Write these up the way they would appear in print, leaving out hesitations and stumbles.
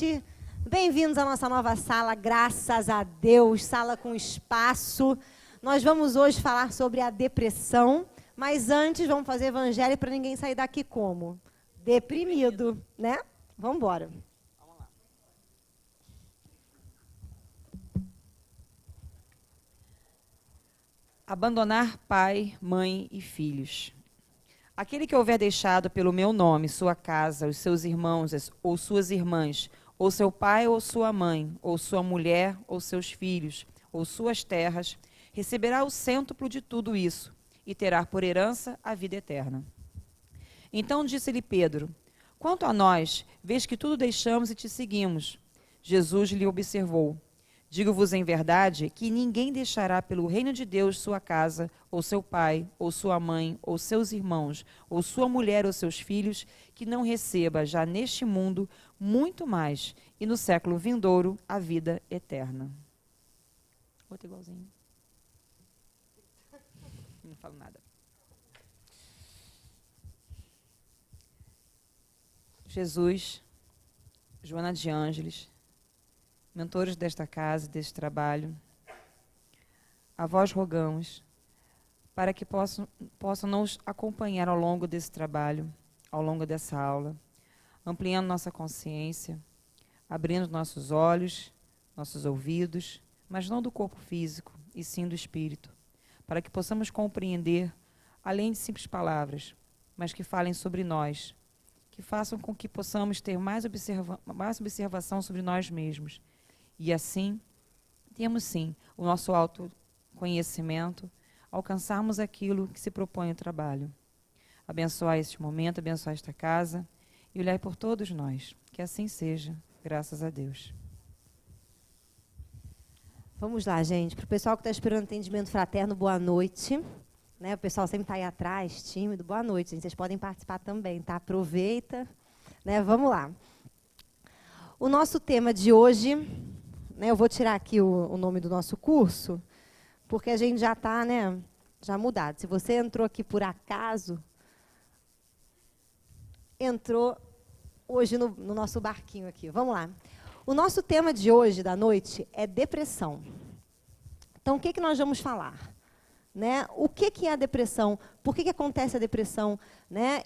noite. Bem-vindos à nossa nova sala, graças a Deus, sala com espaço. Nós vamos hoje falar sobre a depressão, mas antes vamos fazer evangelho para ninguém sair daqui como? Deprimido, né? Vamos embora. Abandonar pai, mãe e filhos. Aquele que houver deixado pelo meu nome sua casa, os seus irmãos ou suas irmãs, ou seu pai ou sua mãe, ou sua mulher ou seus filhos, ou suas terras, receberá o cêntuplo de tudo isso, e terá por herança a vida eterna. Então disse-lhe Pedro: quanto a nós, vês que tudo deixamos e te seguimos. Jesus lhe observou: digo-vos em verdade que ninguém deixará pelo reino de Deus sua casa, ou seu pai, ou sua mãe, ou seus irmãos, ou sua mulher ou seus filhos, que não receba já neste mundo muito mais, e no século vindouro a vida eterna. Outro igualzinho. Não falo nada. Jesus, Joana de Ângeles, mentores desta casa, deste trabalho, a vós rogamos para que possam nos acompanhar ao longo desse trabalho, ao longo dessa aula, ampliando nossa consciência, abrindo nossos olhos, nossos ouvidos, mas não do corpo físico, e sim do espírito, para que possamos compreender, além de simples palavras, mas que falem sobre nós, que façam com que possamos ter mais observação sobre nós mesmos. E assim, temos sim o nosso autoconhecimento, alcançarmos aquilo que se propõe o trabalho. Abençoai este momento, abençoai esta casa e olhai por todos nós. Que assim seja, graças a Deus. Vamos lá, gente. Para o pessoal que está esperando atendimento fraterno, boa noite. Né? O pessoal sempre está aí atrás, tímido. Boa noite, gente. Vocês podem participar também, tá? Aproveita. Né? Vamos lá. O nosso tema de hoje... Eu vou tirar aqui o nome do nosso curso, porque a gente já está, já mudado. Se você entrou aqui por acaso, entrou hoje no nosso barquinho aqui. Vamos lá. O nosso tema de hoje, da noite, é depressão. Então, o que nós vamos falar? O que é a depressão? Por que acontece a depressão?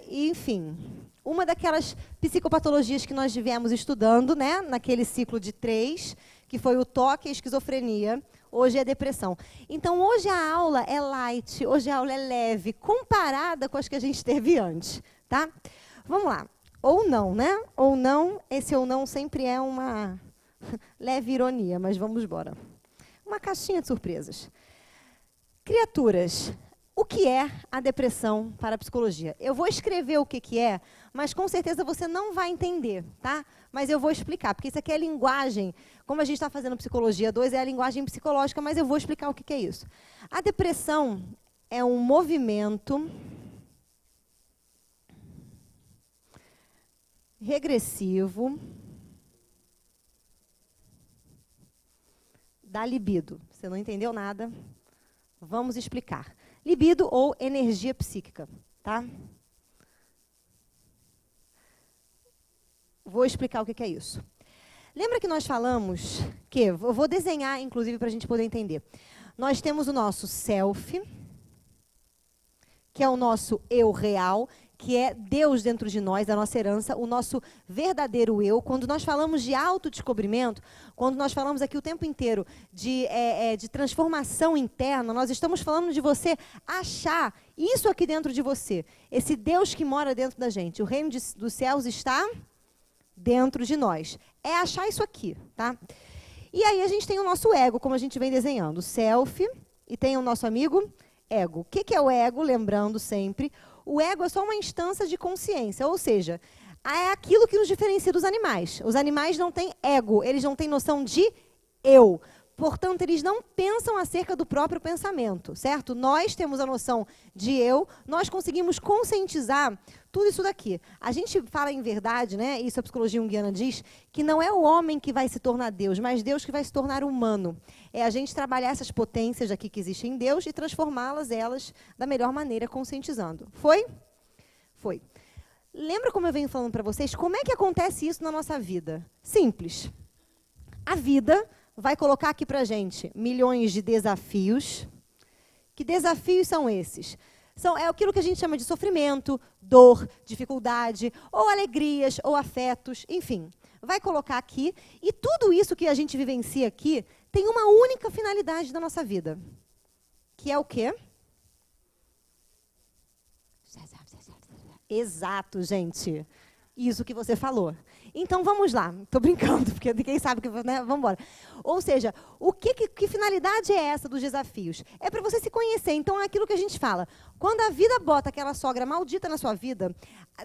E, enfim, uma daquelas psicopatologias que nós estivemos estudando, naquele ciclo de 3, que foi o toque e a esquizofrenia, hoje é a depressão. Então, hoje a aula é light, hoje a aula é leve, comparada com as que a gente teve antes, tá? Vamos lá. Ou não, Ou não, esse ou não sempre é uma leve ironia, mas vamos embora. Uma caixinha de surpresas. Criaturas, o que é a depressão para a psicologia? Eu vou escrever o que é, mas com certeza você não vai entender, tá? Mas eu vou explicar, porque isso aqui é linguagem, como a gente está fazendo Psicologia 2, é a linguagem psicológica, mas eu vou explicar o que é isso. A depressão é um movimento regressivo da libido. Você não entendeu nada? Vamos explicar. Libido ou energia psíquica, tá? Vou explicar o que é isso. Lembra que nós falamos que, eu vou desenhar, inclusive, para a gente poder entender. Nós temos o nosso self, que é o nosso eu real, que é Deus dentro de nós, a nossa herança, o nosso verdadeiro eu. Quando nós falamos de autodescobrimento, quando nós falamos aqui o tempo inteiro de transformação interna, nós estamos falando de você achar isso aqui dentro de você, esse Deus que mora dentro da gente. O reino dos céus está dentro de nós. É achar isso aqui, tá? E aí a gente tem o nosso ego, como a gente vem desenhando. Self, e tem o nosso amigo ego. O que é o ego? Lembrando sempre, o ego é só uma instância de consciência, ou seja, é aquilo que nos diferencia dos animais. Os animais não têm ego, eles não têm noção de eu. Portanto, eles não pensam acerca do próprio pensamento, certo? Nós temos a noção de eu, nós conseguimos conscientizar tudo isso daqui. A gente fala em verdade, isso a psicologia junguiana diz, que não é o homem que vai se tornar Deus, mas Deus que vai se tornar humano. É a gente trabalhar essas potências aqui que existem em Deus e transformá-las, da melhor maneira, conscientizando. Foi? Foi. Lembra como eu venho falando para vocês? Como é que acontece isso na nossa vida? Simples. A vida vai colocar aqui para a gente milhões de desafios. Que desafios são esses? É aquilo que a gente chama de sofrimento, dor, dificuldade, ou alegrias, ou afetos, enfim. Vai colocar aqui, e tudo isso que a gente vivencia aqui tem uma única finalidade na nossa vida. Que é o quê? Exato, gente. Isso que você falou. Então, vamos lá. Estou brincando, porque quem sabe que... Né? Vamos embora. Ou seja, que finalidade é essa dos desafios? É para você se conhecer. Então, é aquilo que a gente fala. Quando a vida bota aquela sogra maldita na sua vida,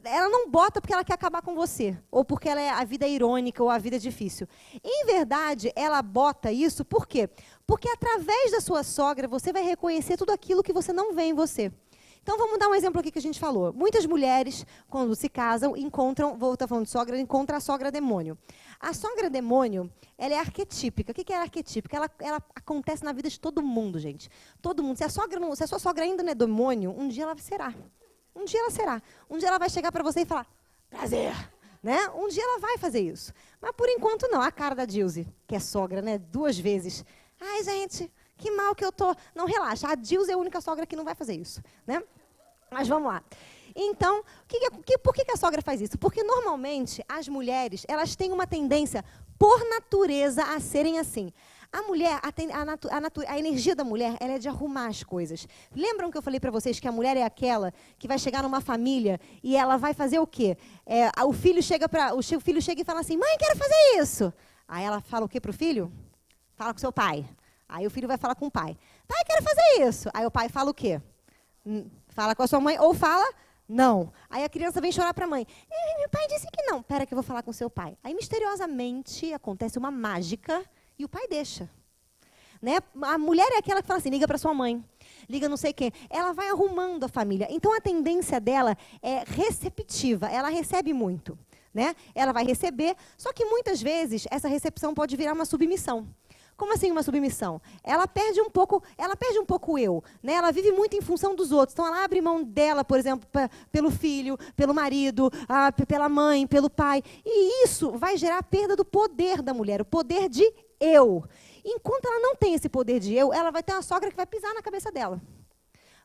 ela não bota porque ela quer acabar com você. Ou porque a vida é irônica, ou a vida é difícil. Em verdade, ela bota isso por quê? Porque através da sua sogra, você vai reconhecer tudo aquilo que você não vê em você. Então, vamos dar um exemplo aqui que a gente falou. Muitas mulheres, quando se casam, vou estar falando de sogra, encontram a sogra demônio. A sogra demônio, ela é arquetípica. O que é arquetípica? Ela acontece na vida de todo mundo, gente. Todo mundo. Se a sua sogra ainda não é demônio, um dia ela será. Um dia ela será. Um dia ela vai chegar para você e falar, prazer. Né? Um dia ela vai fazer isso. Mas, por enquanto, não. A cara da Dilze, que é sogra, né? 2 vezes. Ai, gente... Que mal que eu tô. Não, relaxa. A Dilze é a única sogra que não vai fazer isso, né? Mas vamos lá. Então, por que a sogra faz isso? Porque, normalmente, as mulheres, elas têm uma tendência, por natureza, a serem assim. A mulher, a energia da mulher, ela é de arrumar as coisas. Lembram que eu falei para vocês que a mulher é aquela que vai chegar numa família e ela vai fazer o quê? O filho chega e fala assim, mãe, quero fazer isso. Aí ela fala o quê para o filho? Fala com seu pai. Aí o filho vai falar com o pai. Pai, quero fazer isso. Aí o pai fala o quê? Fala com a sua mãe ou fala não. Aí a criança vem chorar para a mãe. Meu pai disse que não. Espera que eu vou falar com seu pai. Aí, misteriosamente, acontece uma mágica e o pai deixa. Né? A mulher é aquela que fala assim, liga para sua mãe. Liga não sei quem. Ela vai arrumando a família. Então, a tendência dela é receptiva. Ela recebe muito. Né? Ela vai receber, só que muitas vezes essa recepção pode virar uma submissão. Como assim uma submissão? Ela perde um pouco o eu, né? Ela vive muito em função dos outros. Então ela abre mão dela, por exemplo, pelo filho, pelo marido, pela mãe, pelo pai. E isso vai gerar a perda do poder da mulher, o poder de eu. Enquanto ela não tem esse poder de eu, ela vai ter uma sogra que vai pisar na cabeça dela.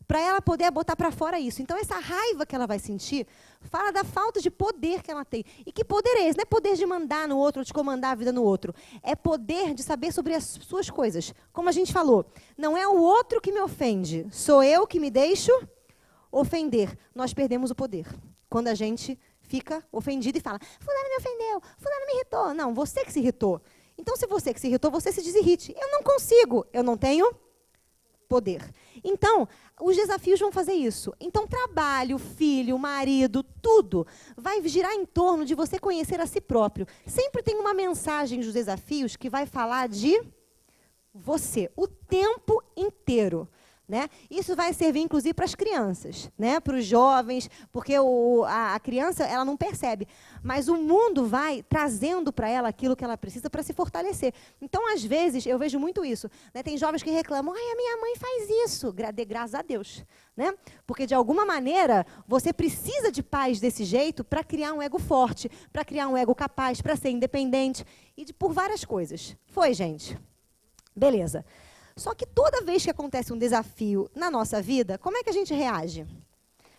Para ela poder botar para fora isso. Então, essa raiva que ela vai sentir fala da falta de poder que ela tem. E que poder é esse? Não é poder de mandar no outro, de comandar a vida no outro. É poder de saber sobre as suas coisas. Como a gente falou, não é o outro que me ofende, sou eu que me deixo ofender. Nós perdemos o poder. Quando a gente fica ofendido e fala, fulano me ofendeu, fulano me irritou. Não, você que se irritou. Então, se você que se irritou, você se desirrite. Eu não consigo, eu não tenho poder. Então, os desafios vão fazer isso. Então, trabalho, filho, marido, tudo vai girar em torno de você conhecer a si próprio. Sempre tem uma mensagem dos desafios que vai falar de você, o tempo inteiro. Né? Isso vai servir, inclusive, para as crianças, né? Para os jovens, porque a criança ela não percebe, mas o mundo vai trazendo para ela aquilo que ela precisa para se fortalecer. Então, às vezes, eu vejo muito isso. Né? Tem jovens que reclamam, ai, a minha mãe faz isso, graças a Deus. Né? Porque, de alguma maneira, você precisa de pais desse jeito para criar um ego forte, para criar um ego capaz, para ser independente, e por várias coisas. Foi, gente? Beleza. Só que toda vez que acontece um desafio na nossa vida, como é que a gente reage?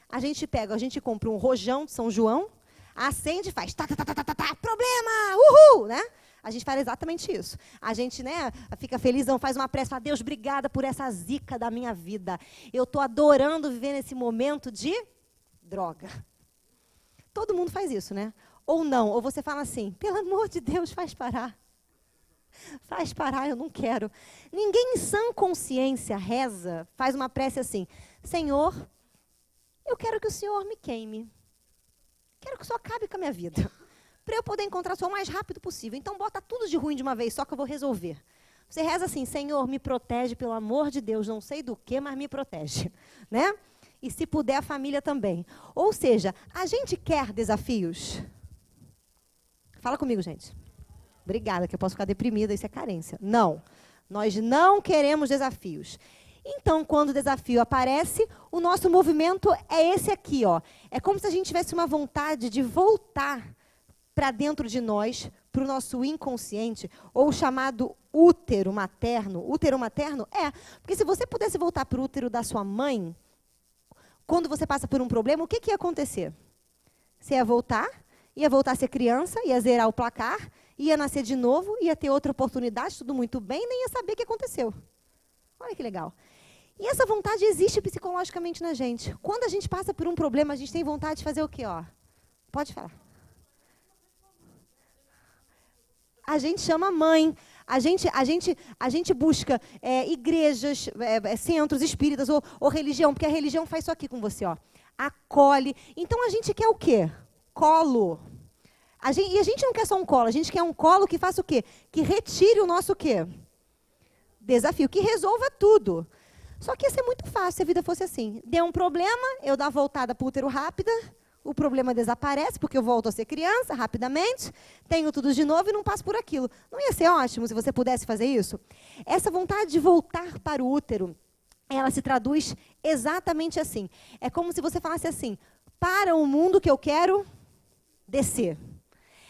A gente compra um rojão de São João, acende e faz problema, uhul, né? A gente faz exatamente isso. A gente, né, fica felizão, faz uma prece, fala, Deus, obrigada por essa zica da minha vida. Eu estou adorando viver nesse momento de droga. Todo mundo faz isso, né? Ou não, ou você fala assim, pelo amor de Deus, faz parar. Faz parar, eu não quero. Ninguém em sã consciência reza, faz uma prece assim, Senhor, eu quero que o Senhor me queime. Quero que o Senhor acabe com a minha vida. Para eu poder encontrar o Senhor o mais rápido possível. Então, bota tudo de ruim de uma vez só que eu vou resolver. Você reza assim, Senhor, me protege, pelo amor de Deus, não sei do que, mas me protege. Né? E se puder, a família também. Ou seja, a gente quer desafios. Fala comigo, gente. Obrigada, que eu posso ficar deprimida, isso é carência. Não, nós não queremos desafios. Então, quando o desafio aparece, o nosso movimento é esse aqui, ó. É como se a gente tivesse uma vontade de voltar para dentro de nós, para o nosso inconsciente, ou o chamado útero materno. Útero materno é, porque se você pudesse voltar para o útero da sua mãe, quando você passa por um problema, o que, que ia acontecer? Você ia voltar a ser criança, ia zerar o placar, ia nascer de novo, ia ter outra oportunidade, tudo muito bem, nem ia saber o que aconteceu. Olha que legal. E essa vontade existe psicologicamente na gente. Quando a gente passa por um problema, a gente tem vontade de fazer o quê? Ó? Pode falar. A gente chama mãe. A gente busca igrejas, centros espíritas ou religião, porque a religião faz isso aqui com você, ó. Acolhe. Então a gente quer o quê? Colo. E a gente não quer só um colo, a gente quer um colo que faça o quê? Que retire o nosso o quê? Desafio, que resolva tudo. Só que ia ser muito fácil se a vida fosse assim. Deu um problema, eu dou a voltada para o útero rápida, o problema desaparece, porque eu volto a ser criança rapidamente, tenho tudo de novo e não passo por aquilo. Não ia ser ótimo se você pudesse fazer isso? Essa vontade de voltar para o útero, ela se traduz exatamente assim. É como se você falasse assim, para o mundo que eu quero descer.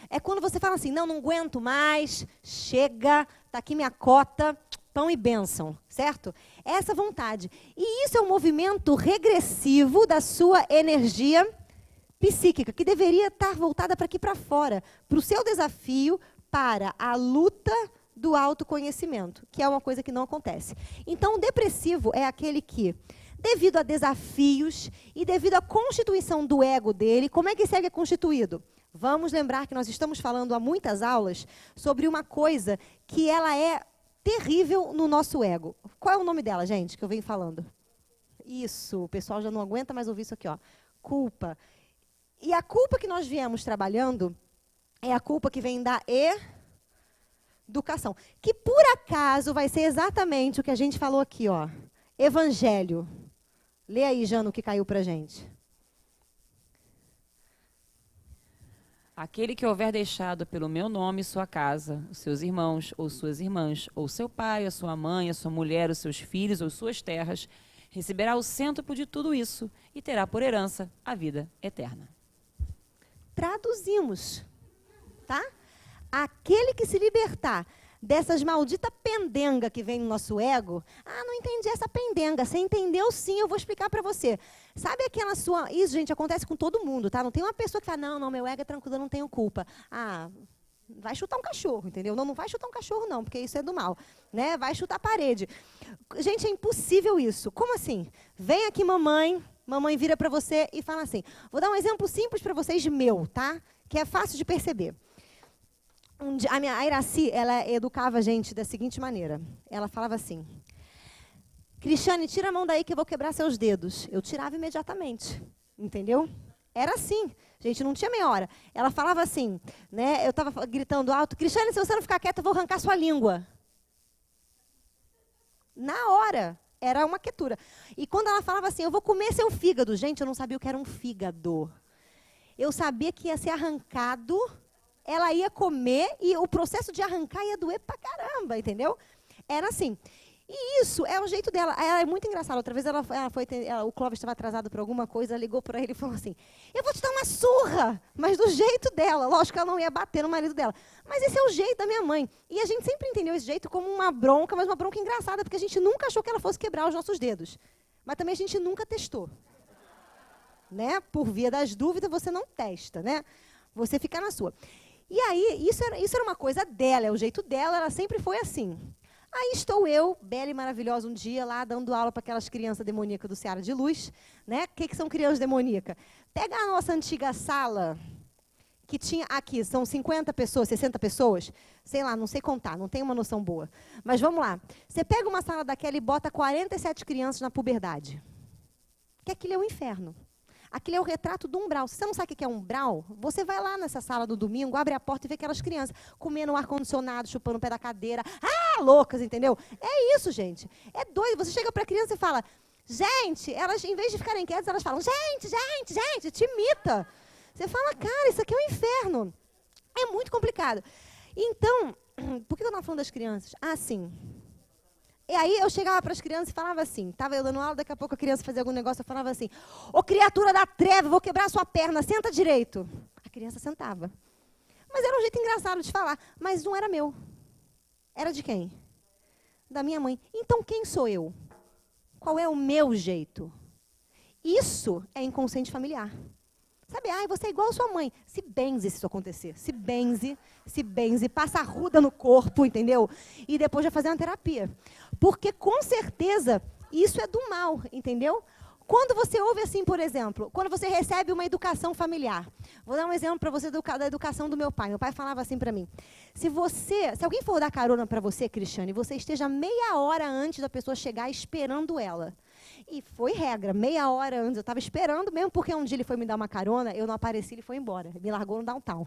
É quando você fala assim, não aguento mais, chega, está aqui minha cota, pão e bênção, certo? Essa vontade. E isso é um movimento regressivo da sua energia psíquica, que deveria estar voltada para aqui para fora, para o seu desafio, para a luta do autoconhecimento, que é uma coisa que não acontece. Então, o depressivo é aquele que, devido a desafios e devido à constituição do ego dele, como é que esse ego é constituído? Vamos lembrar que nós estamos falando há muitas aulas sobre uma coisa que ela é terrível no nosso ego. Qual é o nome dela, gente, que eu venho falando? Isso, o pessoal já não aguenta mais ouvir isso aqui, ó. Culpa. E a culpa que nós viemos trabalhando é a culpa que vem da educação. Que, por acaso, vai ser exatamente o que a gente falou aqui, ó. Evangelho. Lê aí, Jano, o que caiu pra gente. Aquele que houver deixado pelo meu nome sua casa, os seus irmãos ou suas irmãs, ou seu pai, a sua mãe, a sua mulher, os seus filhos ou suas terras, receberá o cêntuplo de tudo isso e terá por herança a vida eterna. Traduzimos, tá? Aquele que se libertar dessas malditas pendenga que vem no nosso ego, não entendi essa pendenga, você entendeu sim, eu vou explicar para você. Sabe aquela sua... Isso, gente, acontece com todo mundo, tá? Não tem uma pessoa que fala, não, meu ego é tranquilo, eu não tenho culpa. Vai chutar um cachorro, entendeu? Não vai chutar um cachorro não, porque isso é do mal, né? Vai chutar a parede. Gente, é impossível isso. Como assim? Vem aqui mamãe vira para você e fala assim, vou dar um exemplo simples para vocês meu, tá? Que é fácil de perceber. A Iraci, ela educava a gente da seguinte maneira. Ela falava assim, Cristiane, tira a mão daí que eu vou quebrar seus dedos. Eu tirava imediatamente, entendeu? Era assim, gente, não tinha meia hora. Ela falava assim, né? Eu estava gritando alto, Cristiane, se você não ficar quieta, eu vou arrancar sua língua. Na hora, era uma quietura. E quando ela falava assim, eu vou comer seu fígado. Gente, eu não sabia o que era um fígado. Eu sabia que ia ser arrancado, ela ia comer e o processo de arrancar ia doer pra caramba, entendeu? Era assim. E isso é o jeito dela. Ela é muito engraçada. Outra vez o Clóvis estava atrasado por alguma coisa, ela ligou para ele e falou assim, eu vou te dar uma surra, mas do jeito dela. Lógico que ela não ia bater no marido dela. Mas esse é o jeito da minha mãe. E a gente sempre entendeu esse jeito como uma bronca, mas uma bronca engraçada, porque a gente nunca achou que ela fosse quebrar os nossos dedos. Mas também a gente nunca testou. Né? Por via das dúvidas, você não testa, né? Você fica na sua. E aí, isso era uma coisa dela, é o jeito dela, ela sempre foi assim. Aí estou eu, bela e maravilhosa, um dia lá, dando aula para aquelas crianças demoníacas do Seara de Luz. Né? O que são crianças demoníacas? Pega a nossa antiga sala, que tinha aqui, são 50 pessoas, 60 pessoas, sei lá, não sei contar, não tenho uma noção boa. Mas vamos lá. Você pega uma sala daquela e bota 47 crianças na puberdade. Que aquilo é o inferno. Aquilo é o retrato do umbral. Se você não sabe o que é umbral, você vai lá nessa sala do domingo, abre a porta e vê aquelas crianças comendo um ar-condicionado, chupando o pé da cadeira. Loucas, entendeu? É isso, gente. É doido. Você chega para a criança e fala, gente, elas, em vez de ficarem quietas, elas falam, gente, te imita. Você fala, cara, isso aqui é um inferno. É muito complicado. Então, por que eu não estou falando das crianças? Sim. E aí eu chegava para as crianças e falava assim, estava eu dando aula, daqui a pouco a criança fazia algum negócio, eu falava assim, ô criatura da treva, vou quebrar sua perna, senta direito. A criança sentava. Mas era um jeito engraçado de falar, mas não era meu. Era de quem? Da minha mãe. Então quem sou eu? Qual é o meu jeito? Isso é inconsciente familiar. Sabe, você é igual a sua mãe. Se benze se isso acontecer. Se benze, passa arruda no corpo, entendeu? E depois vai fazer uma terapia. Porque, com certeza, isso é do mal, entendeu? Quando você ouve assim, por exemplo, quando você recebe uma educação familiar. Vou dar um exemplo para você da educação do meu pai. Meu pai falava assim para mim. Se alguém for dar carona para você, Cristiane, você esteja meia hora antes da pessoa chegar esperando ela. E foi regra, meia hora antes, eu estava esperando mesmo, porque um dia ele foi me dar uma carona, eu não apareci, ele foi embora, me largou no downtown.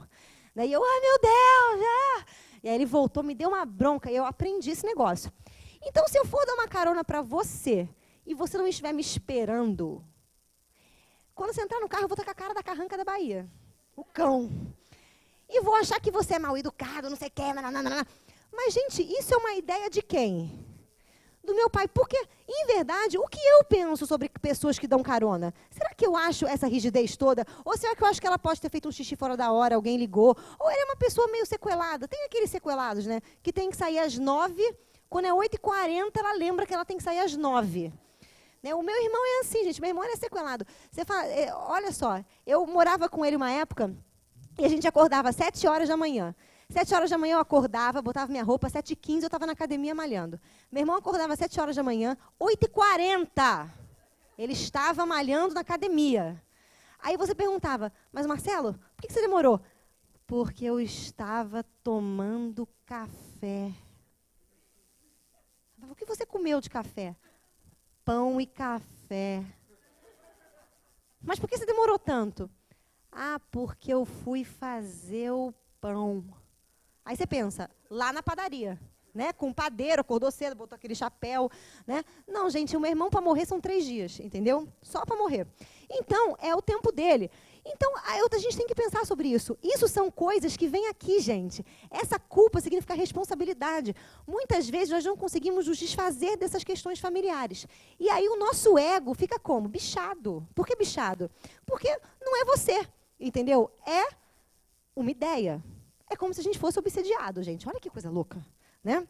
Daí eu, ai meu Deus, já! E aí ele voltou, me deu uma bronca, e eu aprendi esse negócio. Então, se eu for dar uma carona para você, e você não estiver me esperando, quando você entrar no carro, eu vou estar com a cara da carranca da Bahia, o cão. E vou achar que você é mal educado, não sei o quê, nananana. Mas, gente, isso é uma ideia de quem? Do meu pai, porque, em verdade, o que eu penso sobre pessoas que dão carona? Será que eu acho essa rigidez toda? Ou será que eu acho que ela pode ter feito um xixi fora da hora, alguém ligou? Ou ela é uma pessoa meio sequelada? Tem aqueles sequelados, né? Que tem que sair às 9, quando é 8h40, ela lembra que ela tem que sair às 9. Né? O meu irmão é assim, gente, meu irmão é sequelado. Você fala, olha só, eu morava com ele uma época, e a gente acordava às 7 horas da manhã. 7 horas da manhã eu acordava, botava minha roupa, 7h15 eu estava na academia malhando. Meu irmão acordava às 7 horas da manhã, 8h40 ele estava malhando na academia. Aí você perguntava, mas Marcelo, por que você demorou? Porque eu estava tomando café. O que você comeu de café? Pão e café. Mas por que você demorou tanto? Porque eu fui fazer o pão. Aí você pensa, lá na padaria, né? Com o padeiro, acordou cedo, botou aquele chapéu, né? Não, gente, o meu irmão para morrer são 3 dias, entendeu? Só para morrer. Então, é o tempo dele. Então, a gente tem que pensar sobre isso. Isso são coisas que vêm aqui, gente. Essa culpa significa responsabilidade. Muitas vezes nós não conseguimos nos desfazer dessas questões familiares. E aí o nosso ego fica como? Bichado. Por que bichado? Porque não é você, entendeu? É uma ideia. É como se a gente fosse obsediado, gente. Olha que coisa louca, né?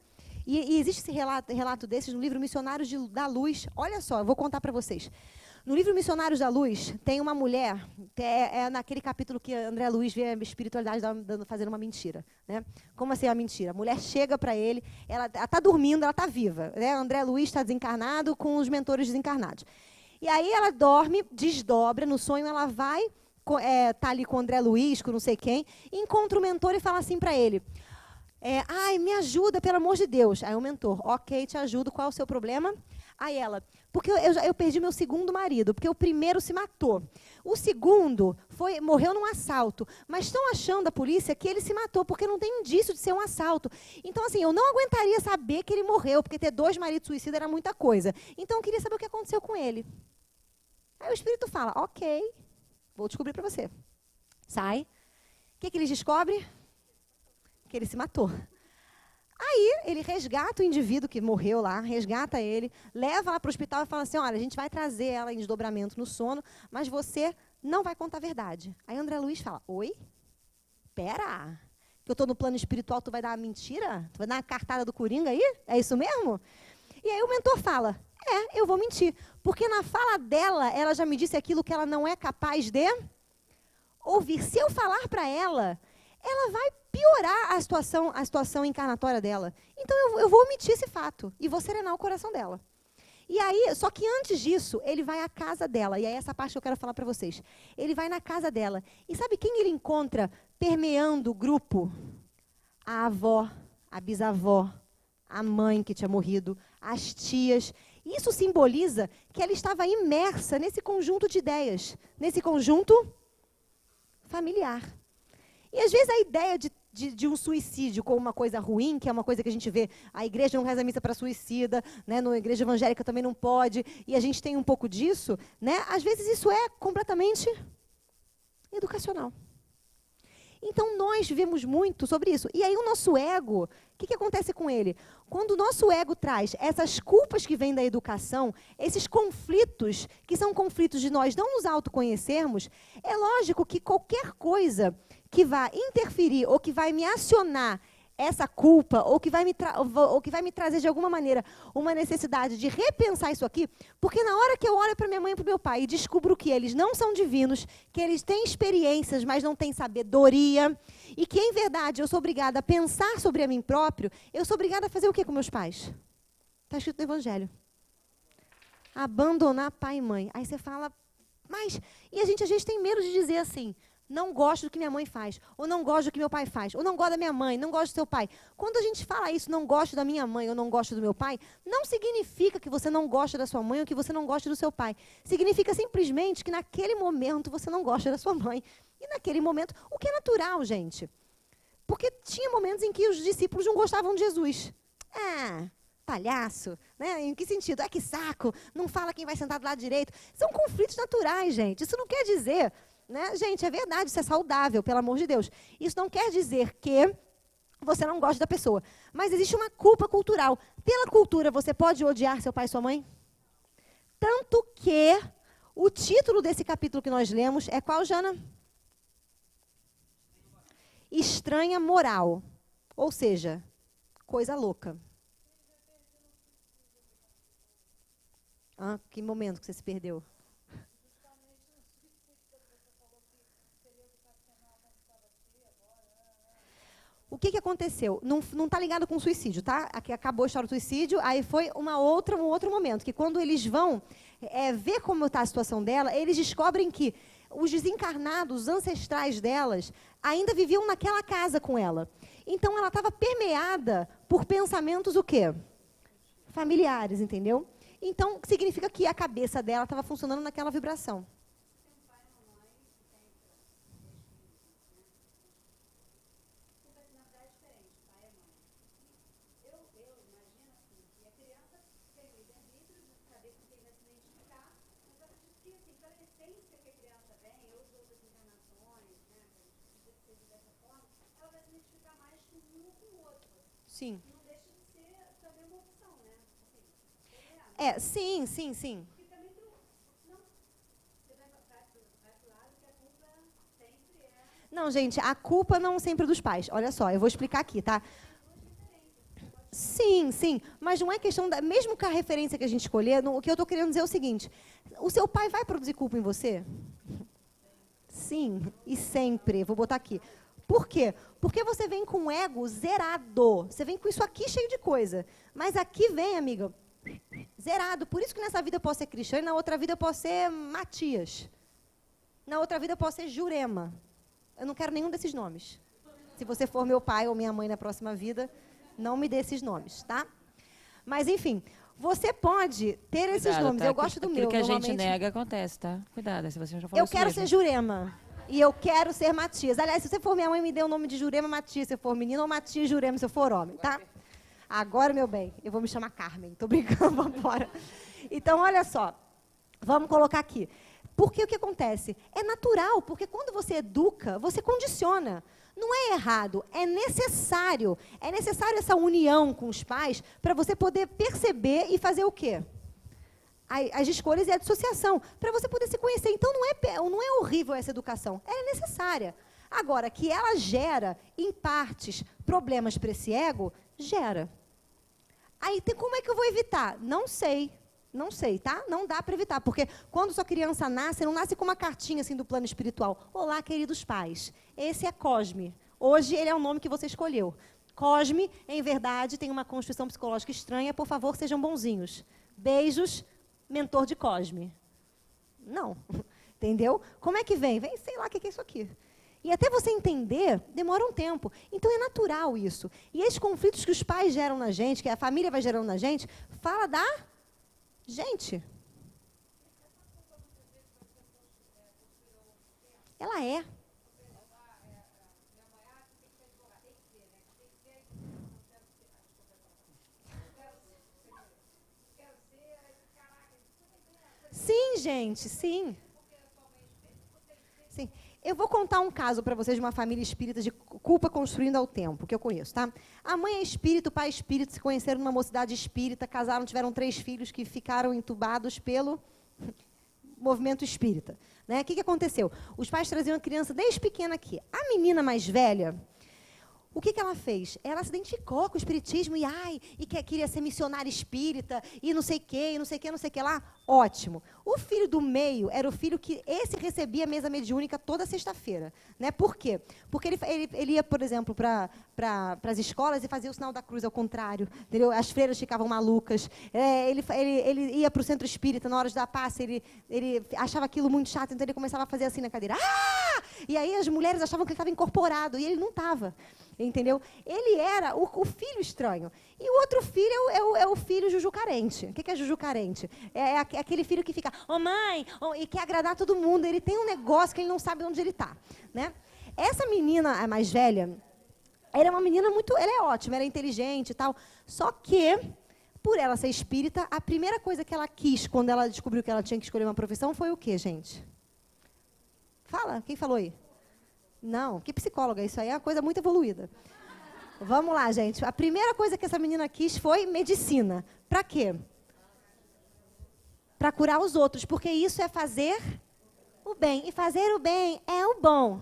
E existe esse relato desses no livro Missionários da Luz. Olha só, eu vou contar para vocês. No livro Missionários da Luz, tem uma mulher, naquele capítulo que André Luiz vê a espiritualidade fazendo uma mentira. Né? Como assim uma mentira? A mulher chega para ele, ela está dormindo, ela está viva. Né? André Luiz está desencarnado com os mentores desencarnados. E aí ela dorme, desdobra, no sonho ela vai... tá ali com o André Luiz, com não sei quem, encontra o mentor e fala assim para ele, me ajuda, pelo amor de Deus. Aí o mentor, ok, te ajudo, qual é o seu problema? Aí ela, porque eu perdi meu segundo marido, porque o primeiro se matou. O segundo morreu num assalto, mas estão achando a polícia que ele se matou, porque não tem indício de ser um assalto. Então, assim, eu não aguentaria saber que ele morreu, porque ter 2 maridos suicidas era muita coisa. Então, eu queria saber o que aconteceu com ele. Aí o espírito fala, ok, vou descobrir para você. Sai. O que eles descobrem? Que ele se matou. Aí, ele resgata o indivíduo que morreu lá, resgata ele, leva lá para o hospital e fala assim, olha, a gente vai trazer ela em desdobramento no sono, mas você não vai contar a verdade. Aí André Luiz fala, oi? Pera, que eu estou no plano espiritual, tu vai dar uma mentira? Tu vai dar uma cartada do Coringa aí? É isso mesmo? E aí o mentor fala, eu vou mentir. Porque na fala dela, ela já me disse aquilo que ela não é capaz de ouvir. Se eu falar para ela, ela vai piorar a situação encarnatória dela. Então eu vou omitir esse fato e vou serenar o coração dela. E aí, só que antes disso, ele vai à casa dela. E é essa parte que eu quero falar para vocês. Ele vai na casa dela. E sabe quem ele encontra permeando o grupo? A avó, a bisavó, a mãe que tinha morrido, as tias. Isso simboliza que ela estava imersa nesse conjunto de ideias, nesse conjunto familiar. E às vezes a ideia de um suicídio como uma coisa ruim, que é uma coisa que a gente vê, a igreja não reza missa para suicida, né, na igreja evangélica também não pode, e a gente tem um pouco disso, né, às vezes isso é completamente educacional. Então, nós vivemos muito sobre isso. E aí, o nosso ego, o que acontece com ele? Quando o nosso ego traz essas culpas que vêm da educação, esses conflitos, que são conflitos de nós não nos autoconhecermos, é lógico que qualquer coisa que vai interferir ou que vai me acionar essa culpa, ou que vai me trazer de alguma maneira uma necessidade de repensar isso aqui, porque na hora que eu olho para minha mãe e para o meu pai e descubro que eles não são divinos, que eles têm experiências, mas não têm sabedoria, e que, em verdade, eu sou obrigada a pensar sobre a mim próprio, eu sou obrigada a fazer o quê com meus pais? Está escrito no Evangelho. Abandonar pai e mãe. Aí você fala, mas... E a gente, às vezes, tem medo de dizer assim, não gosto do que minha mãe faz, ou não gosto do que meu pai faz, ou não gosto da minha mãe, não gosto do seu pai. Quando a gente fala isso, não gosto da minha mãe ou não gosto do meu pai, não significa que você não gosta da sua mãe ou que você não gosta do seu pai. Significa simplesmente que naquele momento você não gosta da sua mãe. E naquele momento, o que é natural, gente. Porque tinha momentos em que os discípulos não gostavam de Jesus. Palhaço, né? Em que sentido? Que saco, não fala quem vai sentar do lado direito. São conflitos naturais, gente. Isso não quer dizer... Né? Gente, é verdade, isso é saudável, pelo amor de Deus. Isso não quer dizer que você não gosta da pessoa. Mas existe uma culpa cultural. Pela cultura, você pode odiar seu pai e sua mãe? Tanto que o título desse capítulo que nós lemos é qual, Jana? Estranha moral. Ou seja, coisa louca. Que momento que você se perdeu? O que aconteceu? Não está ligado com o suicídio, tá? Aqui acabou a história do suicídio, aí foi um outro momento, que quando eles vão ver como está a situação dela, eles descobrem que os desencarnados, os ancestrais delas, ainda viviam naquela casa com ela. Então, ela estava permeada por pensamentos o quê? Familiares, entendeu? Então, significa que a cabeça dela estava funcionando naquela vibração. Sim. Não deixa de ser também uma opção, né? Sim. Porque também você vai pro lado que a culpa sempre é... Não, gente, a culpa não sempre é dos pais. Olha só, eu vou explicar aqui, tá? Sim, mas não é questão da... Mesmo com a referência que a gente escolher, o que eu estou querendo dizer é o seguinte, o seu pai vai produzir culpa em você? Sim, e sempre. Vou botar aqui. Por quê? Porque você vem com o ego zerado. Você vem com isso aqui cheio de coisa. Mas aqui vem, amiga, zerado. Por isso que nessa vida eu posso ser cristã e na outra vida eu posso ser Matias. Na outra vida eu posso ser Jurema. Eu não quero nenhum desses nomes. Se você for meu pai ou minha mãe na próxima vida, não me dê esses nomes, tá? Mas, enfim, você pode ter esses nomes. Tá? Eu gosto do meu, que a normalmente... gente nega acontece, tá? Cuidado, se você já falou Eu isso quero mesmo. ser Jurema. E eu quero ser Matias. Aliás, se você for minha mãe, me dê o nome de Jurema Matias, se eu for menino, ou Matias Jurema, se eu for homem, tá? Agora, meu bem, eu vou me chamar Carmen. Tô brincando, vamos embora. Então, olha só. Vamos colocar aqui. Porque o que acontece? É natural, porque quando você educa, você condiciona. Não é errado, é necessário. É necessário essa união com os pais para você poder perceber e fazer o quê? As escolhas e a dissociação, para você poder se conhecer. Então, não é horrível essa educação, ela é necessária. Agora, que ela gera, em partes, problemas para esse ego, gera. Aí, como é que eu vou evitar? Não sei, tá? Não dá para evitar, porque quando sua criança nasce, não nasce com uma cartinha assim do plano espiritual. Olá, queridos pais, esse é Cosme. Hoje, ele é o nome que você escolheu. Cosme, em verdade, tem uma constituição psicológica estranha, por favor, sejam bonzinhos. Beijos, mentor de Cosme. Não, entendeu? Como é que vem? Vem, sei lá o que é isso aqui. E até você entender, demora um tempo. Então, é natural isso. E esses conflitos que os pais geram na gente, que a família vai gerando na gente, fala da gente. Ela é. Sim, gente, sim. Sim. Eu vou contar um caso para vocês de uma família espírita de culpa construindo ao tempo, que eu conheço, tá? A mãe é espírita, o pai é espírita, se conheceram numa mocidade espírita, casaram, tiveram 3 filhos que ficaram entubados pelo movimento espírita. Né? O que aconteceu? Os pais traziam a criança desde pequena aqui. A menina mais velha, o que ela fez? Ela se identificou com o espiritismo e queria ser missionária espírita, e não sei o que, não sei o que, não sei o que lá. Ótimo. O filho do meio era o filho que esse recebia a mesa mediúnica toda sexta-feira. Né? Por quê? Porque ele ia, por exemplo, para as escolas e fazia o sinal da cruz ao contrário. Entendeu? As freiras ficavam malucas. Ele ia para o centro espírita, na hora de dar passe, ele achava aquilo muito chato, então ele começava a fazer assim na cadeira. Ah! E aí as mulheres achavam que ele estava incorporado, e ele não estava. Entendeu? Ele era o filho estranho. E o outro filho é o filho juju carente. O que é juju carente? É aquele filho que fica, mãe, e quer agradar todo mundo. Ele tem um negócio que ele não sabe onde ele está. Né? Essa menina, a mais velha, ela é uma menina ela é ótima, ela é inteligente e tal. Só que, por ela ser espírita, a primeira coisa que ela quis, quando ela descobriu que ela tinha que escolher uma profissão, foi o quê, gente? Fala, quem falou aí? Não, que psicóloga, isso aí é uma coisa muito evoluída. Vamos lá, gente. A primeira coisa que essa menina quis foi medicina. Para quê? Para curar os outros, porque isso é fazer o bem. E fazer o bem é o bom.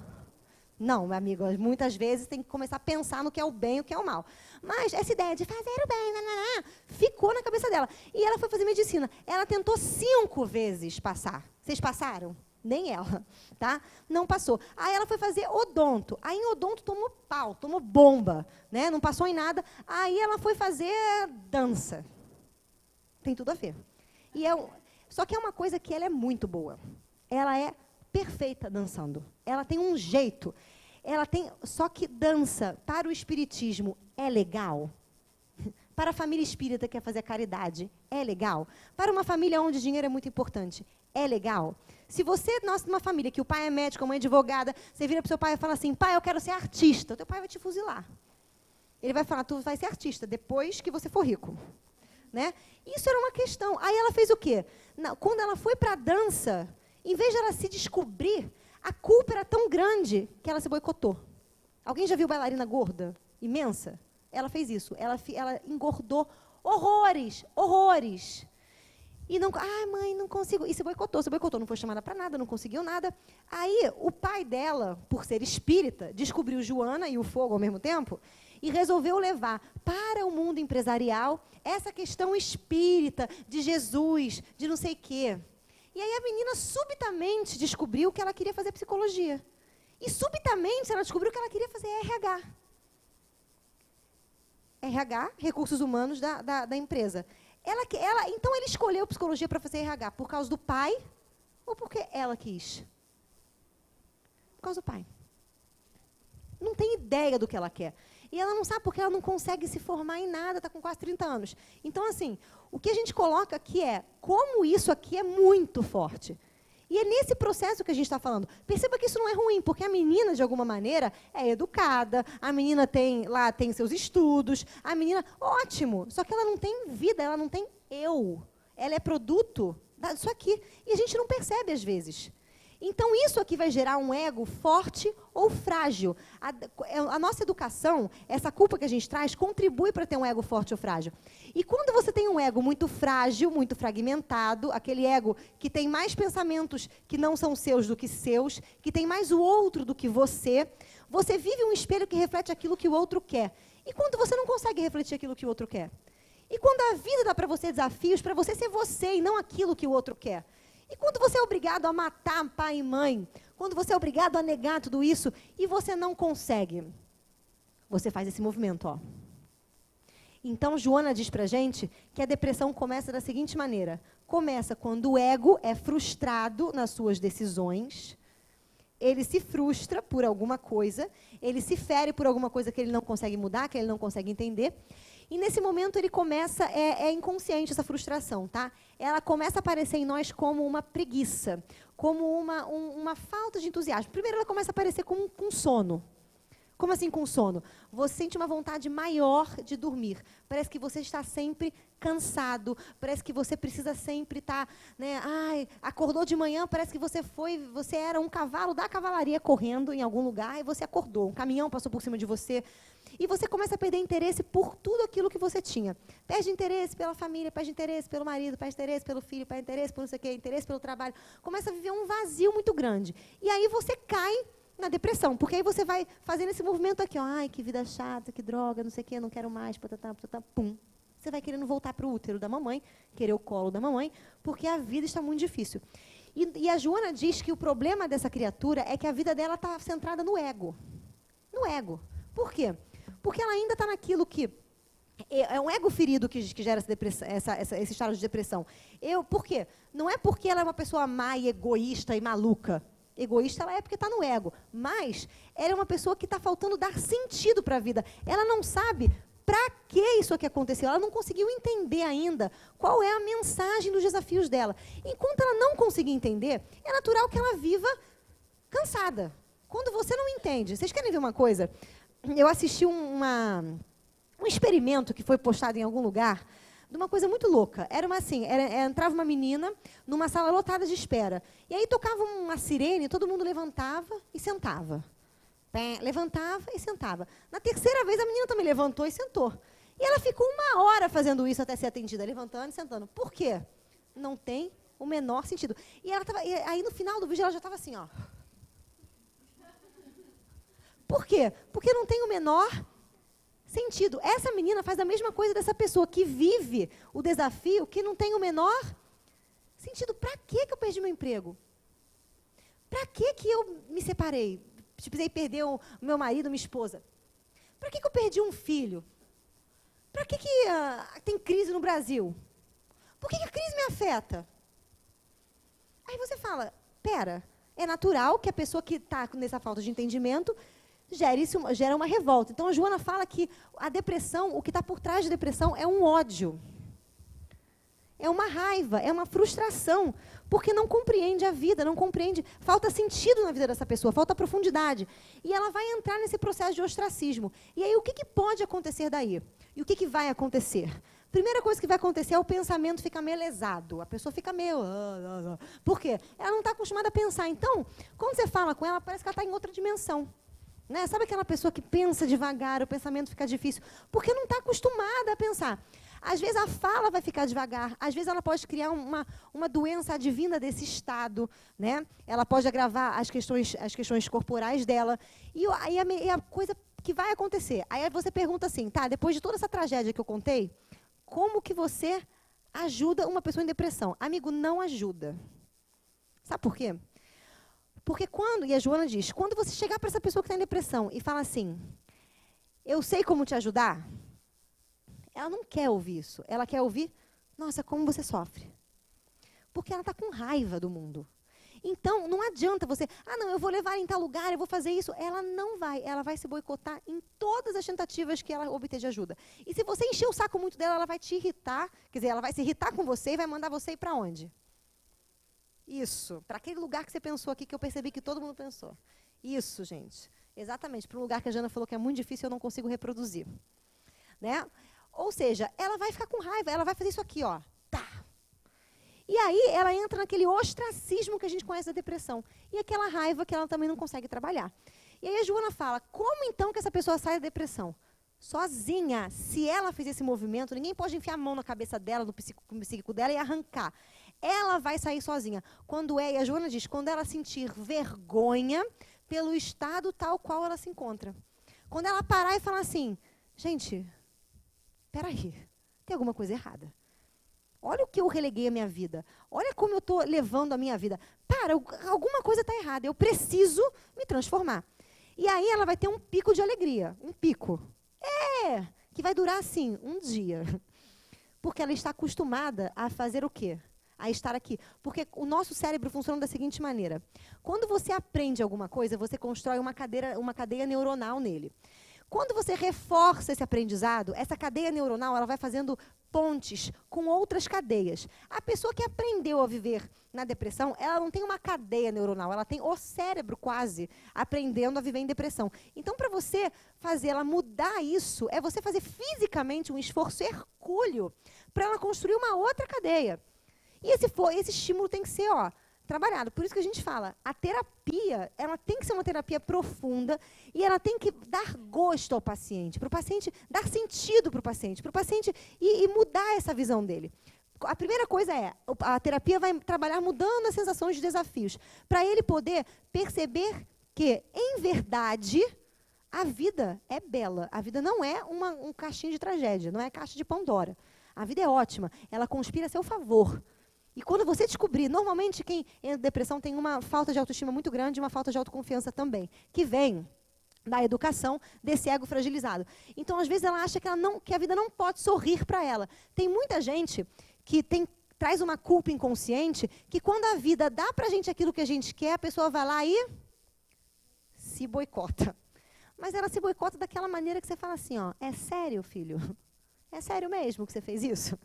Não, meu amigo, muitas vezes tem que começar a pensar no que é o bem e o que é o mal. Mas essa ideia de fazer o bem, ficou na cabeça dela. E ela foi fazer medicina. Ela tentou 5 vezes passar. Vocês passaram? Nem ela, tá? Não passou. Aí ela foi fazer odonto. Aí em odonto tomou pau, tomou bomba, né? Não passou em nada. Aí ela foi fazer dança. Tem tudo a ver. Só que é uma coisa que ela é muito boa. Ela é perfeita dançando. Ela tem um jeito. Só que dança para o espiritismo é legal. Para a família espírita que quer fazer caridade, é legal. Para uma família onde dinheiro é muito importante, é legal. Se você nasce numa família que o pai é médico, a mãe é advogada, você vira para o seu pai e fala assim, pai, eu quero ser artista. O teu pai vai te fuzilar. Ele vai falar, tu vai ser artista depois que você for rico. Né? Isso era uma questão. Aí ela fez o quê? Quando ela foi para a dança, em vez de ela se descobrir, a culpa era tão grande que ela se boicotou. Alguém já viu bailarina gorda? Imensa? Ela fez isso. Ela engordou horrores, horrores. E não, mãe, não consigo. E se boicotou, não foi chamada para nada, não conseguiu nada. Aí, o pai dela, por ser espírita, descobriu Joana e o fogo ao mesmo tempo e resolveu levar para o mundo empresarial essa questão espírita de Jesus, de não sei o quê. E aí a menina subitamente descobriu que ela queria fazer psicologia. E subitamente ela descobriu que ela queria fazer RH. RH, recursos humanos da empresa. Então, ele escolheu psicologia para fazer RH por causa do pai ou porque ela quis? Por causa do pai. Não tem ideia do que ela quer. E ela não sabe porque ela não consegue se formar em nada, está com quase 30 anos. Então, assim, o que a gente coloca aqui é como isso aqui é muito forte. E é nesse processo que a gente está falando. Perceba que isso não é ruim, porque a menina, de alguma maneira, é educada, a menina tem seus estudos, a menina, ótimo, só que ela não tem vida, ela não tem eu. Ela é produto disso aqui. E a gente não percebe, às vezes. Então, isso aqui vai gerar um ego forte ou frágil. A nossa educação, essa culpa que a gente traz, contribui para ter um ego forte ou frágil. E quando você tem um ego muito frágil, muito fragmentado, aquele ego que tem mais pensamentos que não são seus do que seus, que tem mais o outro do que você vive um espelho que reflete aquilo que o outro quer. E quando você não consegue refletir aquilo que o outro quer? E quando a vida dá para você desafios, para você ser você e não aquilo que o outro quer? E quando você é obrigado a matar pai e mãe, quando você é obrigado a negar tudo isso e você não consegue, você faz esse movimento, ó. Então, Joana diz pra gente que a depressão começa da seguinte maneira. Começa quando o ego é frustrado nas suas decisões, ele se frustra por alguma coisa, ele se fere por alguma coisa que ele não consegue mudar, que ele não consegue entender. E nesse momento ele começa, é inconsciente essa frustração, tá? Ela começa a aparecer em nós como uma preguiça, como uma falta de entusiasmo. Primeiro ela começa a aparecer como com sono. Como assim com sono? Você sente uma vontade maior de dormir. Parece que você está sempre cansado. Parece que você precisa sempre estar, né? Ai, acordou de manhã, parece que você era um cavalo da cavalaria correndo em algum lugar e você acordou. Um caminhão passou por cima de você. E você começa a perder interesse por tudo aquilo que você tinha. Perde interesse pela família, perde interesse pelo marido, perde interesse pelo filho, perde interesse por não sei o quê, interesse pelo trabalho. Começa a viver um vazio muito grande. E aí você cai na depressão, porque aí você vai fazendo esse movimento aqui, ó, ai, que vida chata, que droga, não sei o quê, não quero mais, patatá, patatá, pum. Você vai querendo voltar para o útero da mamãe, querer o colo da mamãe, porque a vida está muito difícil. E a Joana diz que o problema dessa criatura é que a vida dela está centrada no ego. No ego. Por quê? Porque ela ainda está naquilo que é um ego ferido que gera esse estado de depressão. Por quê? Não é porque ela é uma pessoa má e egoísta e maluca. Egoísta ela é porque está no ego. Mas ela é uma pessoa que está faltando dar sentido para a vida. Ela não sabe para que isso aqui aconteceu. Ela não conseguiu entender ainda qual é a mensagem dos desafios dela. Enquanto ela não conseguir entender, é natural que ela viva cansada. Quando você não entende. Vocês querem ver uma coisa? Eu assisti um experimento que foi postado em algum lugar de uma coisa muito louca. Entrava uma menina numa sala lotada de espera. E aí tocava uma sirene, todo mundo levantava e sentava. Levantava e sentava. Na terceira vez, a menina também levantou e sentou. E ela ficou 1 hora fazendo isso até ser atendida, levantando e sentando. Por quê? Não tem o menor sentido. E aí, no final do vídeo, ela já estava assim, ó. Por quê? Porque não tem o menor sentido. Essa menina faz a mesma coisa dessa pessoa que vive o desafio, que não tem o menor sentido. Para que eu perdi meu emprego? Para que eu me separei? Precisei perder o meu marido, minha esposa. Para que eu perdi um filho? Para que tem crise no Brasil? Por que a crise me afeta? Aí você fala, pera, é natural que a pessoa que está nessa falta de entendimento gera uma revolta. Então, a Joana fala que a depressão, o que está por trás da depressão é um ódio. É uma raiva, é uma frustração, porque não compreende a vida, não compreende, falta sentido na vida dessa pessoa, falta profundidade. E ela vai entrar nesse processo de ostracismo. E aí, o que pode acontecer daí? E o que vai acontecer? Primeira coisa que vai acontecer é o pensamento ficar meio lesado. A pessoa fica meio... Por quê? Ela não está acostumada a pensar. Então, quando você fala com ela, parece que ela está em outra dimensão. Né? Sabe aquela pessoa que pensa devagar, o pensamento fica difícil? Porque não está acostumada a pensar. Às vezes a fala vai ficar devagar, às vezes ela pode criar uma doença advinda desse estado, né? Ela pode agravar as questões corporais dela. E aí a coisa que vai acontecer. Aí você pergunta assim, tá, depois de toda essa tragédia que eu contei, como que você ajuda uma pessoa em depressão? Amigo, não ajuda. Sabe por quê? Porque e a Joana diz, quando você chegar para essa pessoa que está em depressão e fala assim, eu sei como te ajudar, ela não quer ouvir isso. Ela quer ouvir, nossa, como você sofre. Porque ela está com raiva do mundo. Então, não adianta você, não, eu vou levar em tal lugar, eu vou fazer isso. Ela não vai, ela vai se boicotar em todas as tentativas que ela obter de ajuda. E se você encher o saco muito dela, ela vai te irritar, quer dizer, ela vai se irritar com você e vai mandar você ir para onde? Isso, para aquele lugar que você pensou aqui, que eu percebi que todo mundo pensou. Isso, gente, exatamente, para um lugar que a Jana falou que é muito difícil, eu não consigo reproduzir. Né? Ou seja, ela vai ficar com raiva, ela vai fazer isso aqui, ó. Tá. E aí ela entra naquele ostracismo que a gente conhece da depressão. E aquela raiva que ela também não consegue trabalhar. E aí a Joana fala, como então que essa pessoa sai da depressão? Sozinha, se ela fizer esse movimento, ninguém pode enfiar a mão na cabeça dela, no psíquico dela e arrancar. Ela vai sair sozinha. E a Joana diz, quando ela sentir vergonha pelo estado tal qual ela se encontra. Quando ela parar e falar assim, gente, peraí, tem alguma coisa errada. Olha o que eu releguei a minha vida. Olha como eu estou levando a minha vida. Alguma coisa está errada. Eu preciso me transformar. E aí ela vai ter um pico de alegria. Um pico. Que vai durar, assim, um dia. Porque ela está acostumada a fazer o quê? A estar aqui. Porque o nosso cérebro funciona da seguinte maneira. Quando você aprende alguma coisa, você constrói uma cadeia neuronal nele. Quando você reforça esse aprendizado, essa cadeia neuronal ela vai fazendo pontes com outras cadeias. A pessoa que aprendeu a viver na depressão, ela não tem uma cadeia neuronal, ela tem o cérebro quase aprendendo a viver em depressão. Então, para você fazer ela mudar isso, é você fazer fisicamente um esforço hercúleo para ela construir uma outra cadeia. E esse estímulo tem que ser, trabalhado. Por isso que a gente fala, a terapia, ela tem que ser uma terapia profunda e ela tem que dar gosto ao paciente, para o paciente dar sentido para o paciente e mudar essa visão dele. A primeira coisa é, a terapia vai trabalhar mudando as sensações de desafios, para ele poder perceber que, em verdade, a vida é bela. A vida não é um caixinho de tragédia, não é caixa de Pandora. A vida é ótima, ela conspira a seu favor. E quando você descobrir, normalmente quem entra em depressão tem uma falta de autoestima muito grande e uma falta de autoconfiança também, que vem da educação desse ego fragilizado. Então, às vezes, ela acha que a vida não pode sorrir para ela. Tem muita gente que traz uma culpa inconsciente, que quando a vida dá para a gente aquilo que a gente quer, a pessoa vai lá e se boicota. Mas ela se boicota daquela maneira que você fala assim, é sério, filho? É sério mesmo que você fez isso?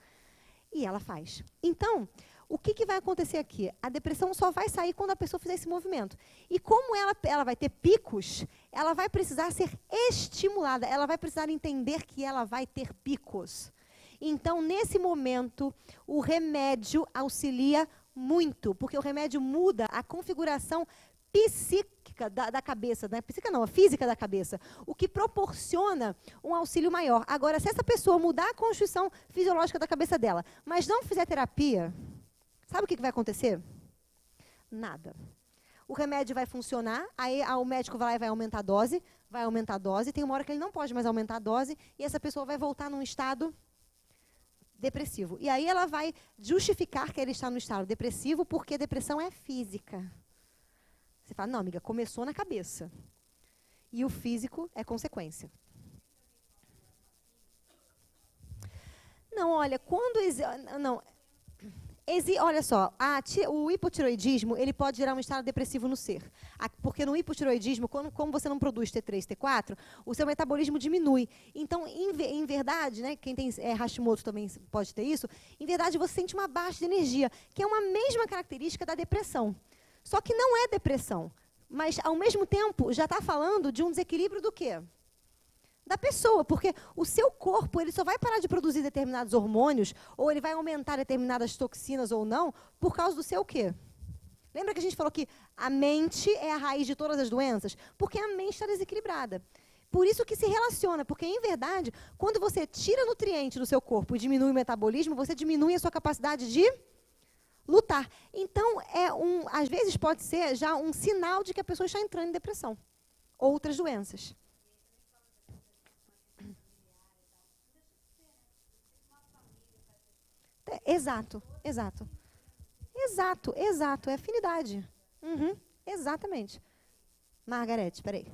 E ela faz. Então, o que vai acontecer aqui? A depressão só vai sair quando a pessoa fizer esse movimento. E como ela vai ter picos, ela vai precisar ser estimulada, ela vai precisar entender que ela vai ter picos. Então, nesse momento, o remédio auxilia muito, porque o remédio muda a configuração psíquica da cabeça, né? Psíquica não, a física da cabeça, o que proporciona um auxílio maior. Agora, se essa pessoa mudar a constituição fisiológica da cabeça dela, mas não fizer terapia, sabe o que vai acontecer? Nada. O remédio vai funcionar, aí o médico vai lá e vai aumentar a dose, tem uma hora que ele não pode mais aumentar a dose, e essa pessoa vai voltar num estado depressivo. E aí ela vai justificar que ele está no estado depressivo, porque depressão é física. Você fala, não, amiga, começou na cabeça. E o físico é consequência. Não, olha, olha só, o hipotireoidismo, ele pode gerar um estado depressivo no ser. Porque no hipotireoidismo, como você não produz T3, T4, o seu metabolismo diminui. Então, em verdade, né, quem tem Hashimoto também pode ter isso, em verdade você sente uma baixa de energia, que é uma mesma característica da depressão. Só que não é depressão, mas, ao mesmo tempo, já está falando de um desequilíbrio do quê? Da pessoa, porque o seu corpo ele só vai parar de produzir determinados hormônios, ou ele vai aumentar determinadas toxinas ou não, por causa do seu quê? Lembra que a gente falou que a mente é a raiz de todas as doenças? Porque a mente está desequilibrada. Por isso que se relaciona, porque, em verdade, quando você tira nutriente do seu corpo e diminui o metabolismo, você diminui a sua capacidade de lutar. Então, às vezes pode ser já um sinal de que a pessoa está entrando em depressão. Outras doenças. Exato. É afinidade. Exatamente. Margarete, espera aí.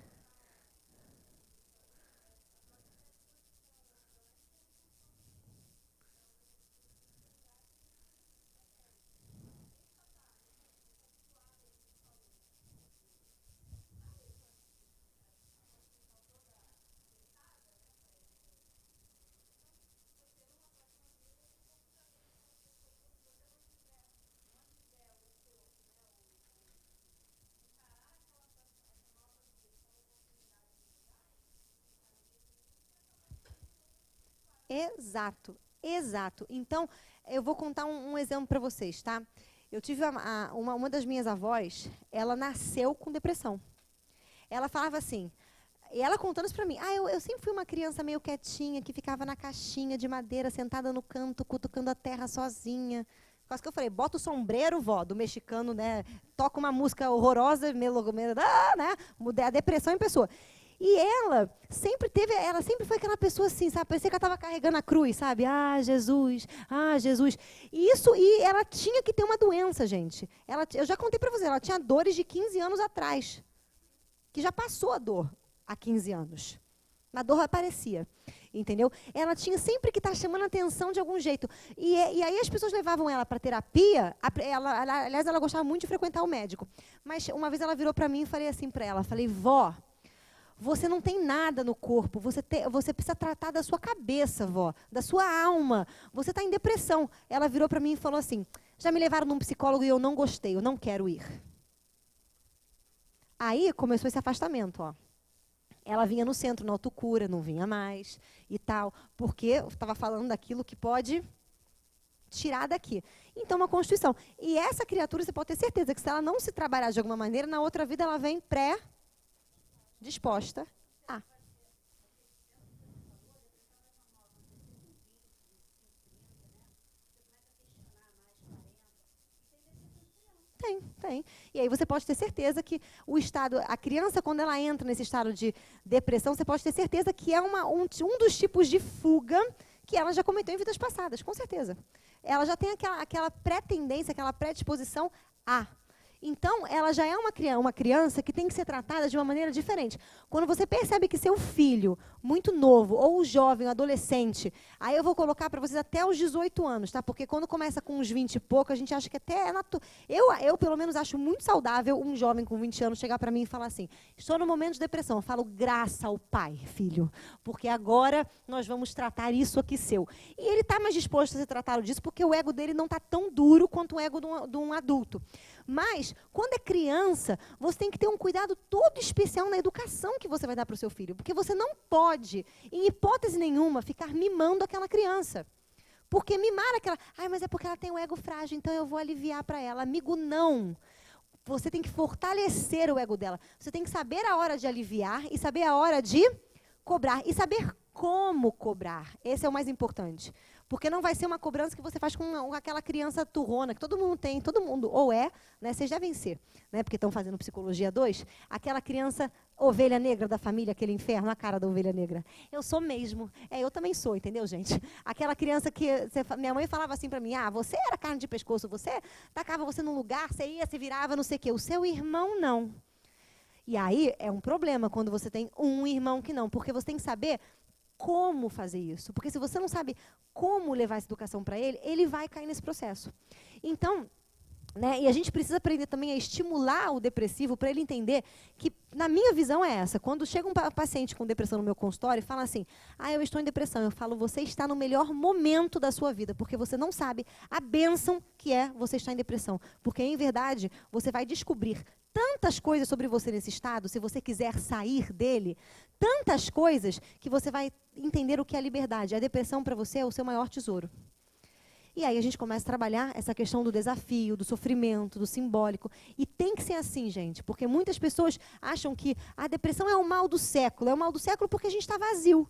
Exato. Então, eu vou contar um exemplo para vocês, tá? Eu tive uma das minhas avós, ela nasceu com depressão. Ela falava assim, e ela contando isso para mim, eu sempre fui uma criança meio quietinha, que ficava na caixinha de madeira, sentada no canto, cutucando a terra sozinha. Quase que eu falei, bota o sombreiro, vó, do mexicano, né? Toca uma música horrorosa, né? Mudei a depressão em pessoa. E ela sempre foi aquela pessoa assim, sabe? Parecia que ela estava carregando a cruz, sabe? Jesus. E ela tinha que ter uma doença, gente. Eu já contei para você, ela tinha dores de 15 anos atrás. Que já passou a dor há 15 anos. A dor aparecia, entendeu? Ela tinha sempre que estar chamando a atenção de algum jeito. E aí as pessoas levavam ela para terapia. Aliás, ela gostava muito de frequentar o médico. Mas uma vez ela virou para mim e falei assim para ela, falei, vó, Você não tem nada no corpo, você precisa tratar da sua cabeça, vó, da sua alma. Você está em depressão. Ela virou para mim e falou assim, já me levaram num psicólogo e eu não gostei, eu não quero ir. Aí começou esse afastamento, ó. Ela vinha no centro, na autocura, não vinha mais e tal, porque eu estava falando daquilo que pode tirar daqui. Então, uma constituição. E essa criatura, você pode ter certeza que se ela não se trabalhar de alguma maneira, na outra vida ela vem pré-disposta a. Tem. E aí você pode ter certeza que o estado, a criança, quando ela entra nesse estado de depressão, você pode ter certeza que é um dos tipos de fuga que ela já cometeu em vidas passadas, com certeza. Ela já tem aquela pré-tendência, aquela predisposição a. Então, ela já é uma criança que tem que ser tratada de uma maneira diferente. Quando você percebe que seu filho, muito novo, ou jovem, ou adolescente, aí eu vou colocar para vocês até os 18 anos, tá? Porque quando começa com uns 20 e pouco, a gente acha que até é natural. Eu, pelo menos, acho muito saudável um jovem com 20 anos chegar para mim e falar assim, estou no momento de depressão. Eu falo, graça ao pai, filho, porque agora nós vamos tratar isso aqui seu. E ele está mais disposto a ser tratado disso porque o ego dele não está tão duro quanto o ego de um adulto. Mas, quando é criança, você tem que ter um cuidado todo especial na educação que você vai dar para o seu filho. Porque você não pode, em hipótese nenhuma, ficar mimando aquela criança. Porque mimar aquela... mas é porque ela tem um ego frágil, então eu vou aliviar para ela. Amigo, não. Você tem que fortalecer o ego dela. Você tem que saber a hora de aliviar e saber a hora de cobrar. E saber como cobrar. Esse é o mais importante. Porque não vai ser uma cobrança que você faz com aquela criança turrona, que todo mundo tem, todo mundo, ou é, né, vocês devem ser, né, porque estão fazendo Psicologia 2, aquela criança ovelha negra da família, aquele inferno, a cara da ovelha negra. Eu sou mesmo. Eu também sou, entendeu, gente? Aquela criança que... minha mãe falava assim para mim, você era carne de pescoço, você tacava você num lugar, você ia, se virava, não sei o quê. O seu irmão, não. E aí é um problema quando você tem um irmão que não, porque você tem que saber como fazer isso. Porque se você não sabe como levar essa educação para ele, ele vai cair nesse processo. Então, né, e a gente precisa aprender também a estimular o depressivo para ele entender que, na minha visão, é essa. Quando chega um paciente com depressão no meu consultório e fala assim, eu estou em depressão, eu falo, você está no melhor momento da sua vida, porque você não sabe a bênção que é você estar em depressão. Porque, em verdade, você vai descobrir tantas coisas sobre você nesse estado, se você quiser sair dele, tantas coisas que você vai entender o que é a liberdade. A depressão, para você, é o seu maior tesouro. E aí a gente começa a trabalhar essa questão do desafio, do sofrimento, do simbólico. E tem que ser assim, gente, porque muitas pessoas acham que a depressão é o mal do século. É o mal do século porque a gente está vazio.